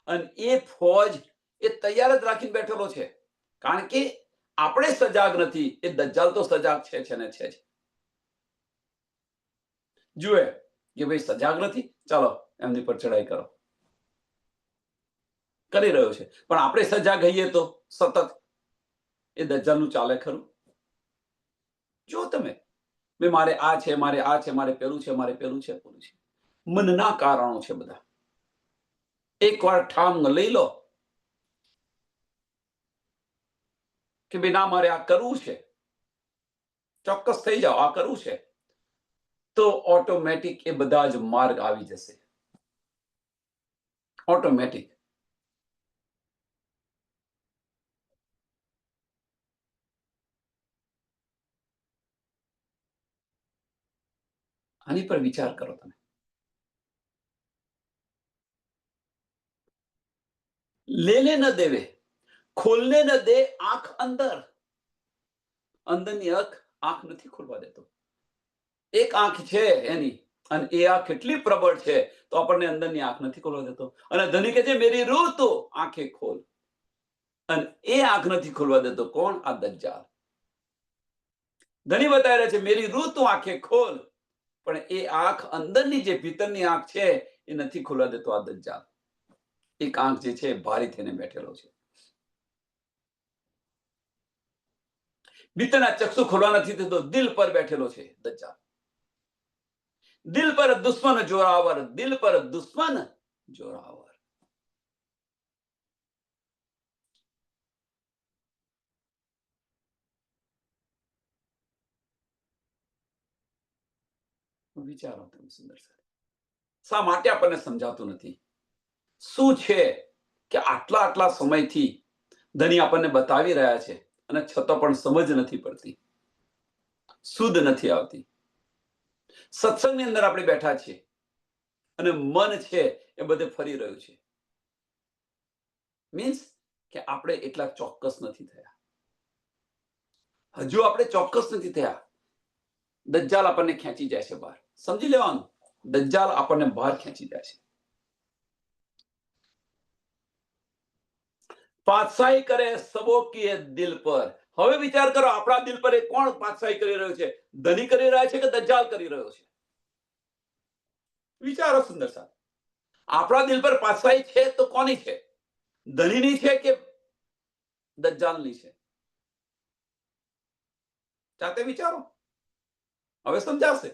અને એ ફોજ એ તૈયાર જ રાખીને બેઠેલો છે. કારણ કે આપણે સજાગ નથી, એ દજ્જાલ તો સજાગ છે ને છે જ. જુએ કે ભાઈ સજાગ નથી, ચાલો એમની પર ચડાઈ કરો, કરી રહ્યો છે. પણ આપણે સજાગ હઈએ તો સતત એ દજ્જાલનું ચાલે ખરું? જો તમે, મારે આ છે, મારે આ છે, મારે પેલું છે, મારે પેલું છે, પેલું છે. મનના કારણો છે બધા. એકવાર ઠામ લઈ લો કે ભાઈ ના મારે આ કરવું છે, ચોક્કસ થઈ જાઓ આ કરવું છે, તો ઓટોમેટિક એ બધા જ માર્ગ આવી જશે. ઓટોમેટિક. આની પર વિચાર કરો તમે. લેને ન દેવે, ખોલને ન દે આંખ અંદર. અંદરની આંખ નથી ખોલવા દેતો. એક આંખ છે એની, અને એ આંખ કેટલી પ્રબળ છે તો આપણને અંદરની આંખ નથી ખોલવા દેતો. અને ધની કહે છે મેરી રૂહ તો આંખે ખોલ, અને એ આંખ નથી ખોલવા દેતો. કોણ? આ દજ્જાલ. ધની બતાવી રહ્યા છે મેરી રૂહ તો આંખે ખોલ, પણ એ આંખ અંદરની જે ભીતરની આંખ છે એ નથી ખોલવા દેતો આ દજ્જાલ. એક આંખ જે છે ભારી થઈને બેઠેલો છે. ભીતરના ચક્ષુ ખોલવા નથી દેતો, દિલ પર બેઠેલો છે દજ્જાલ. દિલ પર દુશ્મન જોરાવર, દિલ પર દુશ્મન જોરાવર. વિચારો તમે સુંદર સાહેબ, શા માટે આપણને સમજાતું નથી? શું છે કે આટલા આટલા સમયથી ધણી આપણને બતાવી રહ્યા છે અને છતાં પણ સમજ નથી પડતી, શુદ્ધ નથી આવતી. સત્સંગની અંદર આપણે બેઠા છીએ અને મન છે એ બધે ફરી રહ્યું છે. મીન્સ કે આપણે એટલા ચોક્કસ નથી થયા. હજુ આપણે ચોક્કસ નથી થયા. દજ્જાલ આપણને ખેંચી જાય છે બહાર. સમજી લેવાનું, દજ્જાલ આપણને બહાર ખેંચી જાય છે. પાતશાહી કરે સબો કી દિલ પર. હવે વિચાર કરો, આપણા દિલ પર એ કોણ પાતશાહી કરી રહ્યું છે? ધની કરી રહ્યા છે કે દજ્જાલ કરી રહ્યો છે? વિચારો સુંદર સાહેબ, આપણા દિલ પર પાતશાહી છે તો કોની છે? ધનીની છે કે દજ્જાલની છે? જાતે વિચારો, હવે સમજાશે.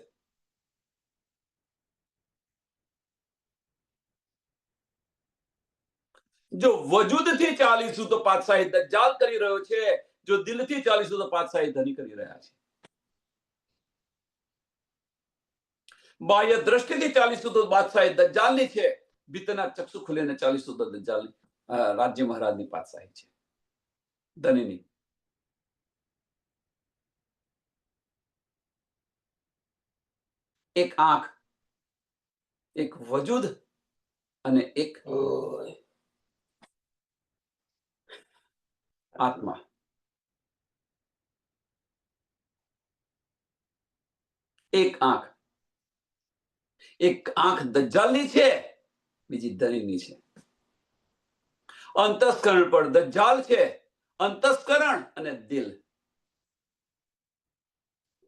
જો વજૂદથી ચાલીશું તો પાતશાહી દજ્જાલ કરી રહ્યો છે, જો દિલથી ચાલીશું તો પાતશાહી ધની કરી રહ્યા છે. બાહ્ય દ્રષ્ટિથી ચાલીશું તો બાદશાહી દજ્જાલની છે, ભીતરના ચક્ષુ ખુલીને ચાલીશું તો દજ્જાલની રાજ્ય મહારાજની પાતશાહી છે, ધનીની. એક આંખ, એક વજૂદ અને એક આત્મા. એક આંખ, એક આંખ દજ્જાલની છે, બીજી ધનીની છે. અંતસ્કરણ પર દજ્જાલ છે, અંતસ્કરણ અને દિલ.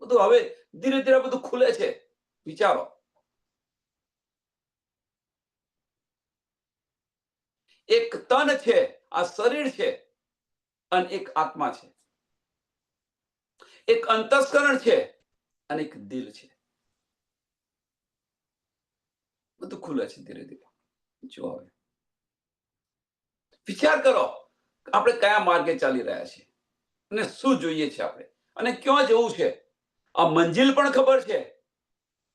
બધું હવે ધીરે ધીરે બધું ખુલે છે. વિચારો, એક તન છે, આ શરીર છે, અને એક આત્મા છે. એક અંતસ્કરણ છે અને એક દિલ છે. બધું ખુલે છે ધીરે ધીરે. જો હવે વિચાર કરો, આપણે કયા માર્ગે ચાલી રહ્યા છીએ અને શું જોઈએ છે આપણે અને ક્યાં જવું છે. આ મંજિલ પણ ખબર છે,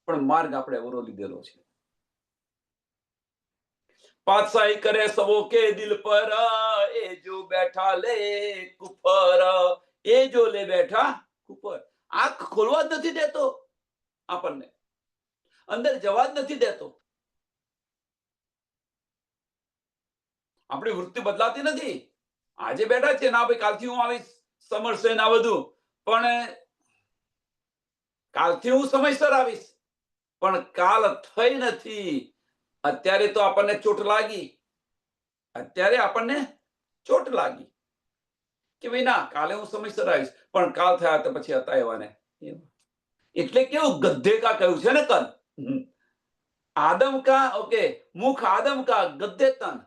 પણ માર્ગ આપણે અવરો લીધેલો છે. પાતશાહી કરે સબો કે દિલ પર, એ જો બેઠા લે કુફર, એ જો લે બેઠા કુફર. આંખ ખોલવા જ નથી દેતો આપણને, અંદર જવા જ નથી દેતો. આપણી વૃત્તિ બદલાતી નથી. આજે બેઠા છે ના ભાઈ, કાલથી હું આવીશ સમરસે ના બધું, પણ કાલથી હું સમયસર આવીશ, પણ કાલ થઈ નથી. અત્યારે તો આપણને ચોટ લાગી, અત્યારે આપણને ચોટ લાગી કે ભાઈ ના, કાલે હું સમયસર આવીશ, પણ કાલ થયા તો પછી હતા એવા ને. એટલે કેવું ગધે કા કહ્યું છે ને તન, આદમ કા ઓકે મુખ આદમ કા ગદ્દે તન,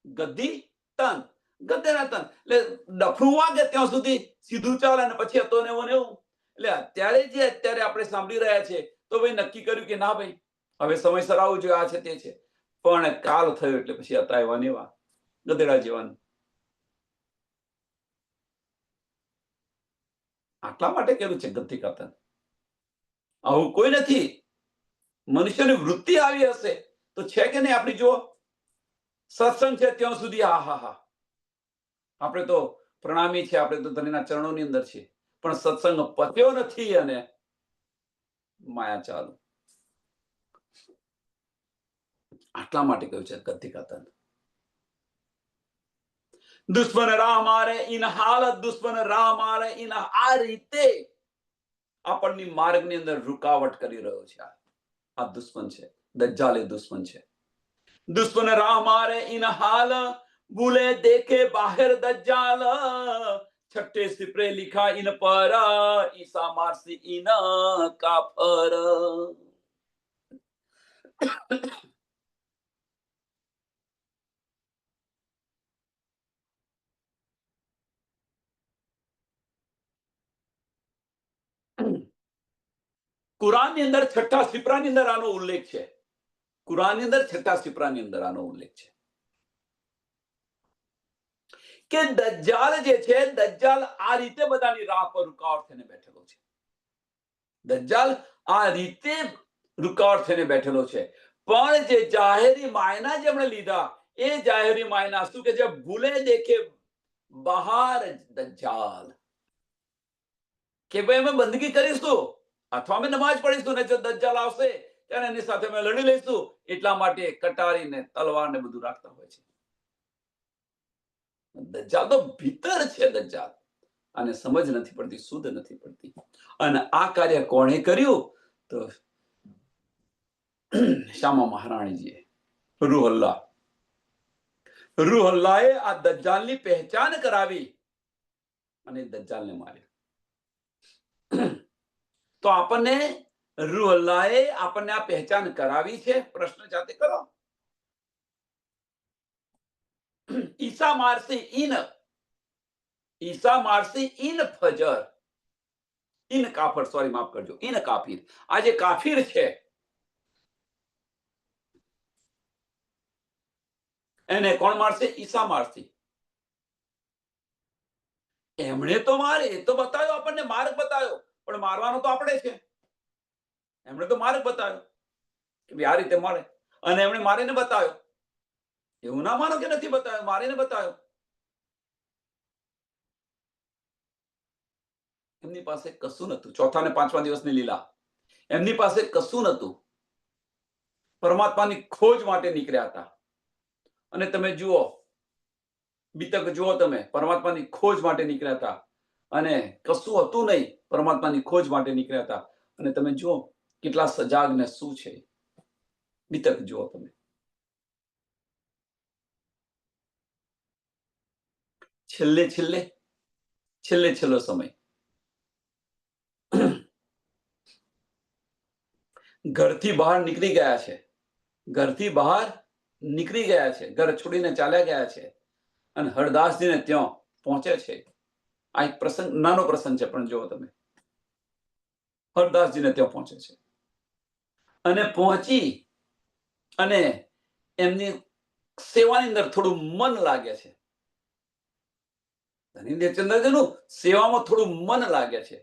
ગદ્દી તન, ગદ્દેના તન. એટલે ડફરું વાગે ત્યાં સુધી સીધું ચાલે ને પછી હતો ને એવું ને એવું. એટલે અત્યારે જે અત્યારે આપણે સાંભળી રહ્યા છે, તો ભાઈ નક્કી કર્યું કે ના ભાઈ હવે સમયસર આવવું જોઈએ, આ છે તે છે, પણ કાલ થયો એટલે પછી હતા એવા ને એવા, ગધેડા જેવાનું. આટલા માટે કર્યું છે ગદ્દી કથન. આવું કોઈ નથી. મનુષ્યની વૃત્તિ આવી હશે તો છે કે નહીં આપણી જુઓ. સત્સંગ છે ત્યાં સુધી હા હા હા, આપણે તો પ્રણામી છે, આપણે તો ધણીના ચરણોની અંદર છે, પણ સત્સંગ પત્યો નથી અને માયા ચાલુ. આટલા માટે કહ્યું છે ગદ્દી કથન. દુશ્મન રાહ મારે ઇન હાલત, દુશ્મન રાહ મારે ઇન, આ રીતે આપણની માર્ગની અંદર રૂકાવટ કરી રહ્યો છે. આ દુશ્મન છે, દજ્જાલ એ દુશ્મન છે. દુશ્મન રાહ મારે ઇન હાલ, ભૂલે દેખે બાહેર દજ્જાલ, છઠ્ઠે સિપરે लिखा इन पर, ईसा मारसी इन काफर. કુરાનની અંદર 6ઠા સિપરાની અંદર આનો ઉલ્લેખ છે. કુરાનની અંદર 6ઠા સિપરાની અંદર આનો ઉલ્લેખ છે કે દજ્જાલ જે છે, દજ્જાલ આ રીતે બધાની રાહ પર રૂકાવટ થઈને બેઠેલો છે. દજ્જાલ આ રીતે રૂકાવટ થઈને બેઠેલો છે. પણ જે જાહેરી માયના જેમણે લીધા, એ જાહેરી માયના શું કે જે ભૂલે દેખે બહાર દજ્જાલ, કે ભાઈ અમે બંદગી કરીશું અથવા અમે નમાજ પઢીશું, ને જો દજ્જાલ આવશે ત્યારે એની સાથે અમે લડી લઈશું. એટલા માટે કટારીને તલવાર ને બધું રાખતા હોય છે. દજ્જાલ તો ભીતર છે. દજ્જાલ આને સમજ નથી પડતી, શુદ્ધ નથી પડતી. અને આ કાર્ય કોણે કર્યું? તો શામા મહારાણીજીએ, રૂહલ્લાએ આ દજ્જાલની પહેચાન કરાવી અને દજ્જાલને માર્યો. તો આપણને રૂહલ્લાએ આપણને આ પહેચાન કરાવી છે. પ્રશ્ન જાતે કરો. ઈસા મારસી ઇન ફજર, ઇન કાફર, સોરી માફ કરજો, ઇન કાફિર. આ જે કાફિર છે એને કોણ મારશે? ઈસા મારશે. એમણે તો મારે, એ તો બતાવ્યો આપણને, માર્ગ બતાવ્યો, પણ મારવાનો તો આપણે છે. એમણે તો માર્ગ બતાવ્યો કે આ રીતે મળે, અને એમણે મારીને બતાવ્યો. એવું ના માનો કે નથી બતાવ્યો, મારીને બતાવ્યો. એમની પાસે કશું નતું. ચોથા ને 5મા દિવસની લીલા, એમની પાસે કશું નતું. પરમાત્માની ખોજ માટે નીકળ્યા હતા. અને તમે જુઓ, બીતક જુઓ તમે, પરમાત્માની ખોજ માટે નીકળ્યા હતા અને કશું હતું નહીં, પરમાત્માની ખોજ માટે નીકળ્યા હતા. અને તમે જુઓ કેટલા સજાગ ને શું છે. બીતક જુઓ તમે. છેલ્લો સમય, ઘરથી બહાર નીકળી ગયા છે. ઘરથી બહાર નીકળી ગયા છે, ઘર છોડીને ચાલ્યા ગયા છે અને હરદાસજીને ત્યાં પહોંચે છે. આ એક પ્રસંગ, નાનો પ્રસંગ છે, પણ જુઓ તમે, હરદાસજીને ત્યાં પહોંચે છે અને પહોંચી અને એમની સેવાની અંદર થોડું મન લાગે છે. ધનંજયચંદ્રજીનું સેવામાં થોડું મન લાગે છે.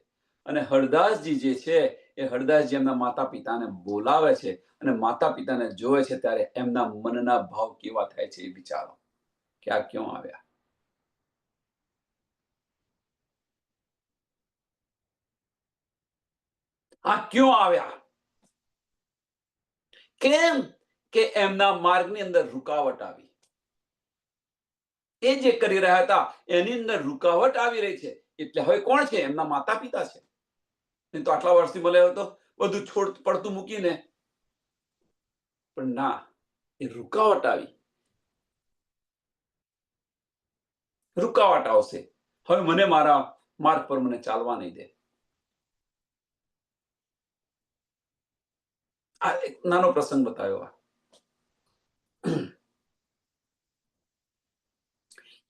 અને હરદાસજી જે છે, એ હરદાસજી એમના માતા પિતાને બોલાવે છે અને માતા પિતાને જોવે છે ત્યારે એમના મનના ભાવ કેવા થાય છે એ વિચારો કે આ ક્યાં આવ્યા. આ ક્યાં આવ્યા? કેમ કે એમના માર્ગની અંદર રૂકાવટ આવી. એ જે કરી રહ્યા હતા એની અંદર રૂકાવટ આવી રહી છે. એટલે હવે કોણ છે? એમના માતા પિતા છે. નહીં તો આટલા વર્ષથી મળ્યો હતો બધું છોડ પડતું મૂકીને, પણ ના, એ રૂકાવટ આવી. રૂકાવટ આવશે. હવે મને મારા માર્ગ પર મને ચાલવા નહીં દે. આ એક નાનો પ્રસંગ બતાવ્યો.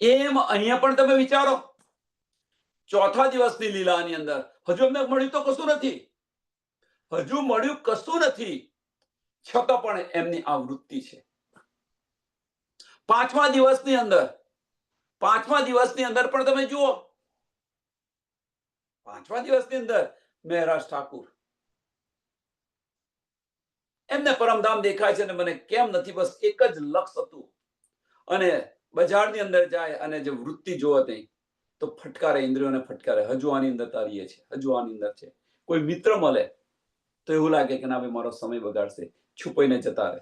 એમ અહીંયા પણ તમે વિચારો, ચોથા દિવસની લીલાની અંદર હજુ અમને મળ્યું તો કશું નથી, હજુ મળ્યું કશું નથી, છતાં પણ એમની આ વૃત્તિ છે. પાંચમા દિવસની અંદર પણ તમે જુઓ, પાંચમા દિવસની અંદર મહેરાજ ઠાકુર, એમને પરમધામ દેખાય છે અને મને કેમ નથી, બસ એક જ લક્ષ્ય હતું. અને બજારની અંદર જાય અને જે વૃત્તિ જોવે તે તો ફટકારે, ઇન્દ્રિયોને ફટકારે. હજુ આની અંદર તારીએ છે, હજુ આની અંદર છે. કોઈ મિત્ર મળે તો એવું લાગે કે ના ભાઈ મારો સમય બગાડશે, છુપાઈને જતા રહે.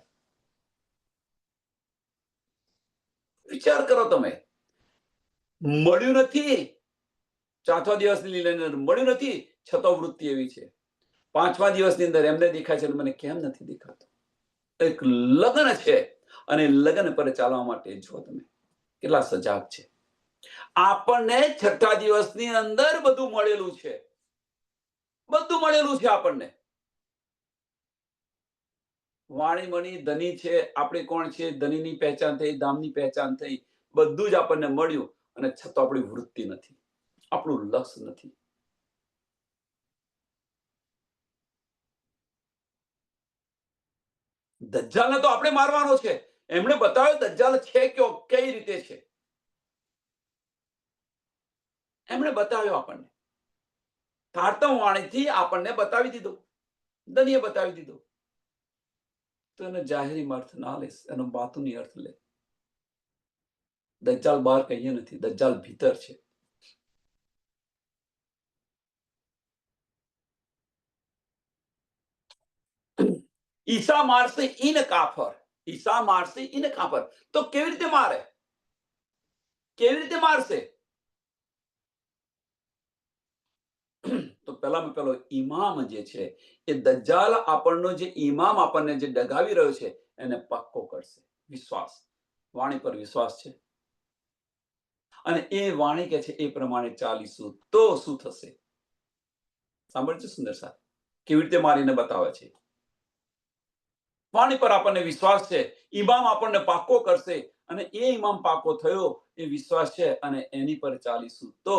વિચાર કરો તમે, મળ્યું નથી. ચોથા દિવસની લીલાની અંદર મળ્યું નથી, છતાં વૃત્તિ એવી છે. પાંચમા દિવસની અંદર એમને દેખાય છે, મને કેમ નથી દેખાતું. એક લગ્ન છે અને લગ્ન પર ચાલવા માટે જો તમે કેટલા સજાગ છે. આપણને છઠ્ઠા દિવસની અંદર બધું મળેલું છે, બધું મળેલું છે આપણને. વાણી મણી ધની છે, આપણે કોણ છે, ધનીની પહેચાન થઈ, ધામની પહેચાન થઈ, બધું જ આપણને મળ્યું અને છતાં આપણી વૃત્તિ નથી, આપણું લક્ષ્ય નથી. દજ્જાલને તો આપણે મારવાનો છે. એમણે બતાવ્યો દજ્જાલ છે કઈ રીતે છે. એમણે બતાવ્યો આપણને. તારતમ વાણીથી આપણને બતાવી દીધો. દનિએ બતાવી દીધો. તો એનો જાહેરીમાં અર્થ ના લેશ, એનો બાતુની અર્થ લે. દજ્જાલ બહાર કહીએ નથી, દજ્જાલ ભીતર છે. ઈસા મારશે ઈન કાફર. ઈસા મારશે ઈન કાફર. તો કેવી રીતે મારે? કેવી રીતે મારશે? તો પેલામાં પેલો ઇમામ જે છે એ દજ્જાલ આપણનો જે ઇમામ આપણને જે ડગાવી રહ્યો છે એને પાક્કો કરશે. વિશ્વાસ, વાણી પર વિશ્વાસ છે અને એ વાણી કે છે એ પ્રમાણે ચાલીશું તો શું થશે? સાંભળજો સુંદર સાહેબ, કેવી રીતે મારીને બતાવે છે. વાણી પર આપણને વિશ્વાસ છે, ઇમામ આપણને પાક્કો કરશે અને એ ઇમામ પાક્કો થયો એ વિશ્વાસ છે અને એની પર ચાલીશું તો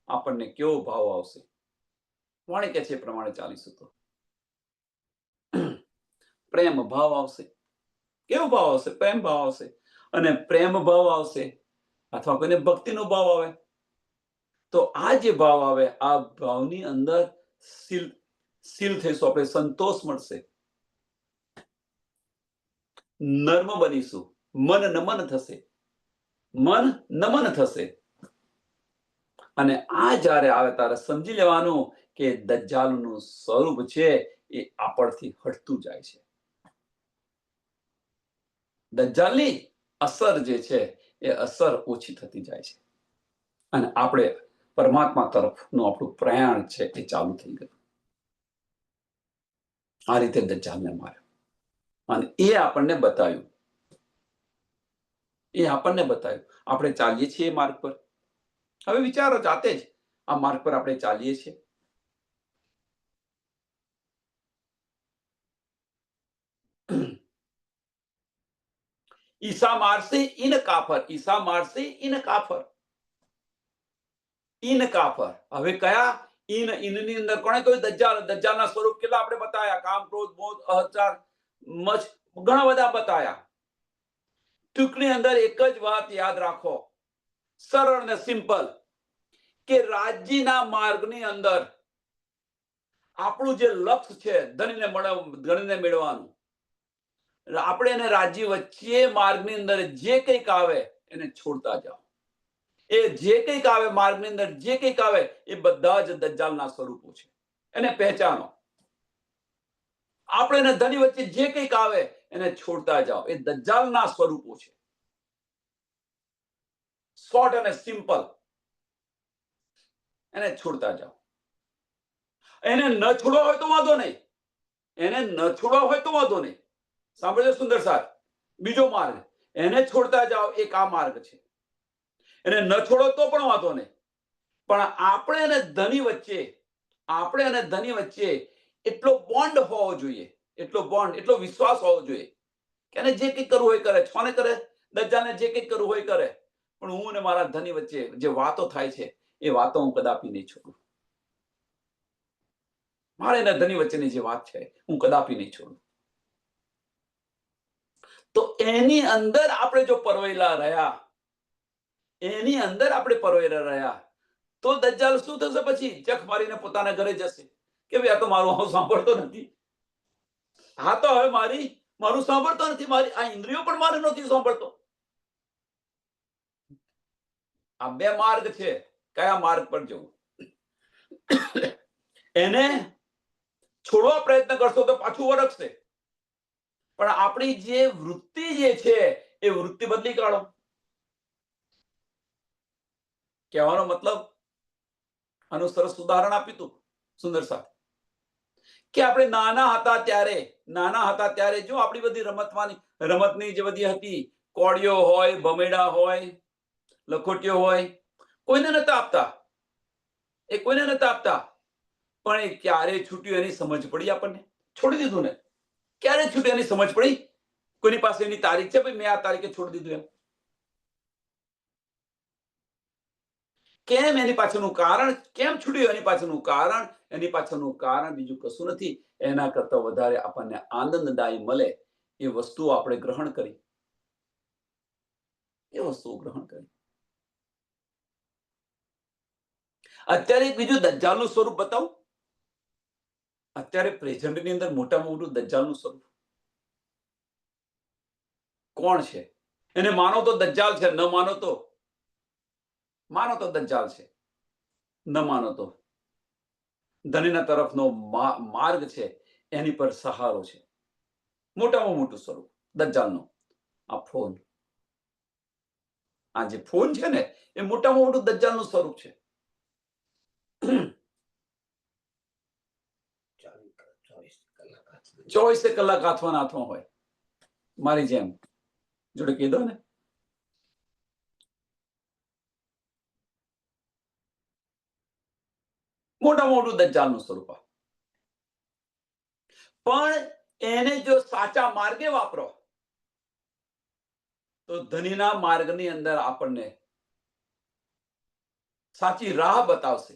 આપણને કેવો ભાવ આવશે? વાણી કે છે એ પ્રમાણે ચાલીશું તો પ્રેમ ભાવ આવશે. કેવો ભાવ આવશે? પ્રેમ ભાવ આવશે. અને પ્રેમ ભાવ આવશે અથવા કોઈને ભક્તિનો ભાવ આવે તો આ જે ભાવ આવે આ ભાવની અંદર સીલ થઈશું આપણે, સંતોષ મળશે, નર્મ બનીશું, મન નમન થશે, મન નમન થશે. અને આ જ્યારે આવે ત્યારે સમજી લેવાનું કે દજ્જાલનું સ્વરૂપ છે એ આપણથી હટતું જાય છે. દજ્જાલની અસર જે છે એ અસર ઓછી થતી જાય છે અને આપણે પરમાત્મા તરફનું આપણું પ્રયાણ છે એ ચાલુ થઈ ગયું. આ રીતે દજ્જાલને માર્યો અને એ આપણને બતાવ્યું. આપણે ચાલીએ છીએ એ માર્ગ પર. હવે વિચારો જાતે જ, આ માર્ગ પર આપણે ચાલીએ છીએ. ઈસા મારશે ઇન કાફર. ઈસા મારશે ઇન કાફર. ઇન કાફર. હવે કયા ઇનની અંદર કોણે કહ્યું? દજ્જાલ. દજ્જાલના સ્વરૂપ કેટલા આપણે બતાયા? કામ, ક્રોધ, મોહ, અહંકાર, મચ, ઘણા બધા બતાયા. ટૂંકની અંદર એક જ વાત યાદ રાખો, સરળ ને સિમ્પલ, કે રાજ્યના માર્ગની અંદર આપણું જે લક્ષ્ય છે ધણીને મેળવવાનું, આપણે એને રાજ્ય વચ્ચે માર્ગની અંદર જે કંઈક આવે એને છોડતા જાઓ. એ જે કંઈક આવે માર્ગની અંદર, જે કંઈક આવે એ બધા જ દજ્જાલના સ્વરૂપો છે. એને પહેચાનો. આપણે એને ધણી વચ્ચે જે કંઈક આવે એને છોડતા જાઓ. એ દજ્જાલના સ્વરૂપો છે. શોર્ટ અને સિમ્પલ. એને છોડતા જાઓ. એને ન છોડવા હોય તો વાંધો નહીં. એને ન છોડવા હોય તો વાંધો નહીં. સાંભળજો સુંદર સાહેબ, બીજો માર્ગ એને છોડતા જાઓ. એક આ માર્ગ છે. એને ન છોડો તો પણ વાંધો નહીં, પણ આપણે અને ધની વચ્ચે એટલો બોન્ડ હોવો જોઈએ, એટલો વિશ્વાસ હોવો જોઈએ કે એને જે કંઈક કરવું હોય કરે, છોને કરે, દજ્જાલને જે કંઈક કરવું હોય કરે, પણ હું અને મારા ધની વચ્ચે જે વાતો થાય છે એ વાતો હું કદાપી નહીં છોડું. મારે અને ધની વચ્ચેની જે વાત છે હું કદાપી નહીં છોડું. તો એની અંદર આપણે જો પરવેલા રહ્યા, તો દજ્જાલ શું થશે? પછી ચખ મારીને પોતાના ઘરે જશે કે ભાઈ આ તો મારું સાંભળતો નથી. હા, તો હવે મારું સાંભળતો નથી, મારી આ ઇન્દ્રિયો પણ મારે નથી સાંભળતો. આ બે માર્ગ છે. કયા માર્ગ પર જવું? એને છોડવા પ્રયત્ન કરશો તો પાછું વરખશે, પણ આપણી જે વૃત્તિ જે છે એ વૃત્તિ બદલી કાઢો. કહેવાનો મતલબ, આનું સરસ ઉદાહરણ આપ્યું હતું સુંદર સાહેબ, કે આપણે નાના હતા ત્યારે જો આપણી બધી રમતની જે બધી હતી, કોળીઓ હોય, ભમેડા હોય, લખોટીઓ હોય, કોઈને નતા આપતા. પણ એ ક્યારે છૂટ્યું એની સમજ પડી આપણને? છોડી દીધું ને? ક્યારે છૂટ્યું એની સમજ પડી? કોઈની પાસે એની તારીખ છે, ભાઈ મેં આ તારીખે છોડી દીધું એમ? કેમ? એની પાછળનું કારણ, કેમ છૂટ્યું એની પાછળનું કારણ બીજું કશું નથી. એના કરતા વધારે આપણને આનંદદાયી મળે એ વસ્તુઓ આપણે ગ્રહણ કરી, એ વસ્તુઓ ગ્રહણ કરી. અત્યારે એક બીજું દજ્જાલનું સ્વરૂપ બતાવું. અત્યારે પ્રેઝન્ટની અંદર મોટામાં મોટું દજ્જાલનું સ્વરૂપ કોણ છે? એને માનો તો દજ્જાલ છે, ન માનો તો દજ્જાલ છે, ન માનો તો ધનીના તરફનો માર્ગ છે, એની પર સહારો છે. મોટામાં મોટું સ્વરૂપ દજ્જાલનો આ ફોન. આ જે ફોન છે ને, એ મોટામાં મોટું દજ્જાલનું સ્વરૂપ છે. 24 કલાક હાથમાં હોય. મારી જેમ જોડે કીધો ને, મોટામાં મોટું દજ્જાલનું સ્વરૂપ. પણ એને જો સાચા માર્ગે વાપરો તો ધનીના માર્ગની અંદર આપણને સાચી રાહ બતાવશે.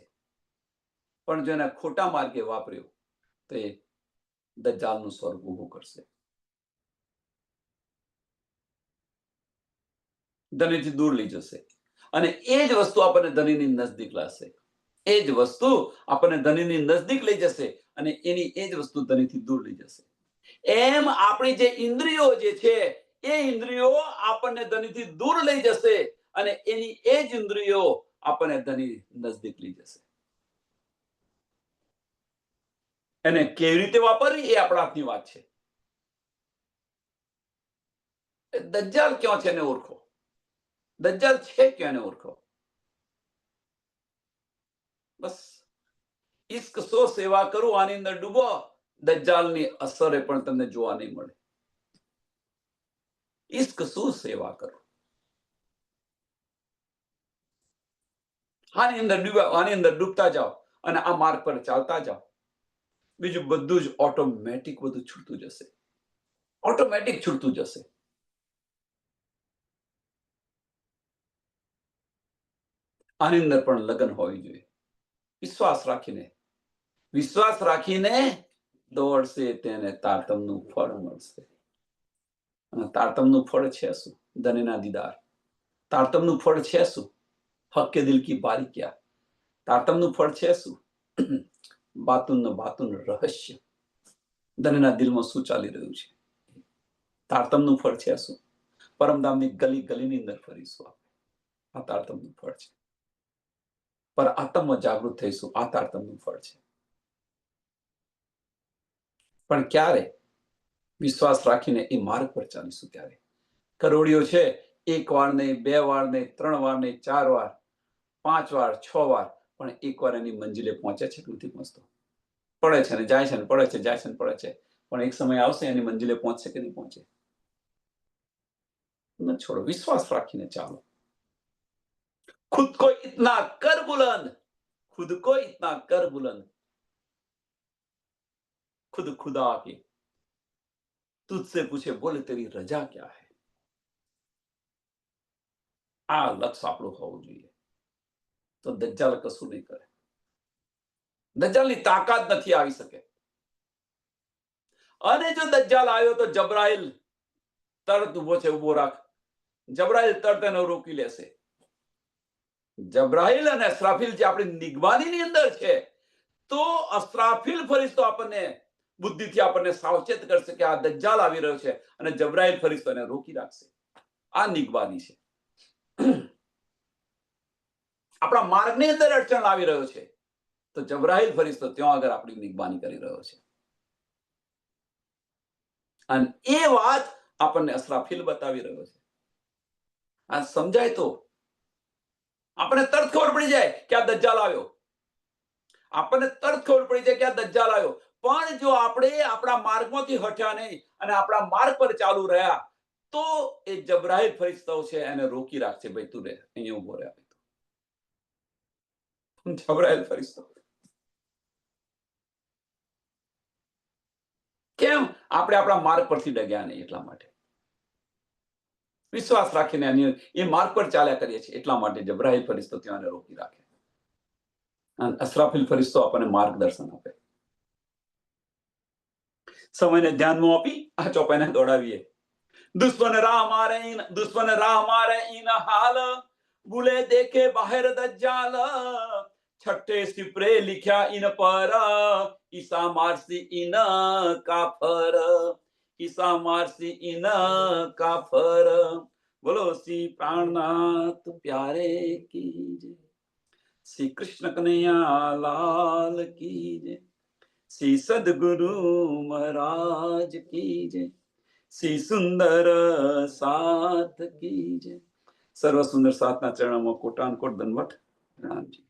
પણ જો એને ખોટા માર્ગે વાપર્યો તો એ દજ્જાલનું સ્વરૂપ ઊભું કરશે. ધનીથી દૂર લઈ જશે. અને એ જ વસ્તુ આપણને ધનીની નજદીક લાવશે. એ જ વસ્તુ આપણને ધનીની નજદીક લઈ જશે અને એની એ જ વસ્તુ ધનીથી દૂર લઈ જશે. એમ આપણી જે ઇન્દ્રિયો જે છે, એ ઇન્દ્રિયો આપણને ધનીથી દૂર લઈ જશે અને એની એ જ ઇન્દ્રિયો આપણને ધની નજદીક લઈ જશે. એને કેવી રીતે વાપરવી એ આપણા હાથની વાત છે. દજ્જાલ ક્યાં છે એને ઓળખો. દજ્જાલ છે ક્યાં એને ઓળખો. બસ ઇશ્ક સો સેવા કરું, આની અંદર ડૂબો. દજ્જાલની અસરે પણ તમને જોવા નહીં મળે. ઇશ્ક શું સેવા કરો, આની અંદર ડૂબ્યા, આની અંદર ડૂબતા જાઓ અને આ માર્ગ પર ચાલતા જાઓ. બીજું બધું જ ઓટોમેટિક બધું છૂટતું જશે. ઓટોમેટિક છૂટતું જશે. આની અંદર પણ લગન હોવી જોઈએ. વિશ્વાસ રાખીને, વિશ્વાસ રાખીને દોડશે તેને તારતમનું ફળ મળશે. અને તારતમનું ફળ છે શું? ધનીના દીદાર. તારતમનું ફળ છે શું? હક કે દિલ કી બારીકિયા. તારતમનું ફળ છે શું? બાતુન રહસ્ય. ધનીના દિલમાં શું ચાલી રહ્યું છે? તારતમનું ફળ છે શું? પરમધામની ગલી ગલીની અંદર ફરીશું. આ તારતમનું ફળ છે. પર આત્મમાં જાગૃત થઈશું. આ તારતમનું ફળ છે. પણ ક્યારે? વિશ્વાસ રાખીને એ માર્ગ પર ચાલીશું ત્યારે. કરોડિયો છે, 1 વાર નહીં, 2 વાર નહીં, 3 વાર નહીં, 4 વાર, 5 વાર, 6 વાર, પણ એક વાર એની મંજિલે પહોંચે છે કે નથી પહોંચતો? પડે છે ને જાય છે ને પડે છે, જાય છે ને પડે છે. પણ એક સમય આવશે એની મંજિલે પહોંચશે કે નહીં પહોંચે? ન છોડો. વિશ્વાસ રાખીને ચાલો. खुद को इतना कर बुलंद, खुद को इतना कर बुलंद, खुद खुदा के तुझसे पूछे बोले तेरी रजा क्या है. આ લક્ષ્ય આપણું હોવું જોઈએ. તો દજ્જાલ કશું નહીં કરે. દજ્જાલની તાકાત નથી આવી શકે. અને જો દજ્જાલ આવ્યો તો જબરાઈલ તરત ઉભો છે, ઉભો રાખ. જબરાઈલ તરત એને રોકી લેશે. જબરાઈલ અને અસરાફીલ જે આપણી નિગવાનીની અંદર છે, તો અસરાફીલ ફરિશ્તો આપણને બુદ્ધિથી આપણને સાવચેત કરશે કે આ દજ્જાલ આવી રહ્યો છે, અને જબરાઈલ ફરિશ્તો એને રોકી રાખશે. આ નિગવાની છે. આપણા માર્ગની અંદર અડચણ આવી રહ્યો છે, તો જબરાઈલ ફરિશ્તો ત્યાં આગળ આપણી નિગબાની કરી રહ્યો છે. અને એ વાત આપણને અસરાફીલ બતાવી રહ્યો છે. આ સમજાય તો આપણને તરત ખબર પડી જાય કે આ દજ્જાલ આવ્યો. આપણને તરત ખબર પડી જાય કે આ દજ્જાલ આવ્યો. પણ જો આપણે આપણા માર્ગમાંથી હટ્યા નહીં અને આપણા માર્ગ પર ચાલુ રહ્યા, તો એ જબરાઈલ ફરિશ્તો છે એને રોકી રાખશે. ભાઈ તું રે, અહીંયા ઉભો રહે. જબરાઈલ ફરિશ્તો કેમ? આપણે આપણા માર્ગ પરથી ડગ્યા નહીં એટલા માટે. વિશ્વાસ રાખીને એ માર્ગ પર ચાલ્યા કરીએ છીએ એટલા માટે જબરાઈલ ફરિશ્તો ત્યાં રોકી રાખે. અને અસરાફીલ ફરિશ્તો આપણને માર્ગદર્શન આપે. સમયને ધ્યાનમાં આપી આ ચોપાઈને દોડાવીએ. દુશ્મન રાહ મારે ઈન હાલ, ભૂલે દેખે બાહેર દજ્જાલ, છઠ્ઠે સિપરે लिख्या इन पर, ईसा मारसी इन काफर, ईसा मारसी इन काफर. બોલો શ્રી પ્રાણનાથ પ્યારે કી જય, શ્રી કૃષ્ણ કનૈયા લાલ કી જય, શ્રી સદગુરુ મહારાજ કી જય, શ્રી સુંદર સાથ કી જય. સર્વ સુંદર સાથના ચરણોમાં કોટાનકોટ દંડવત પ્રણામજી.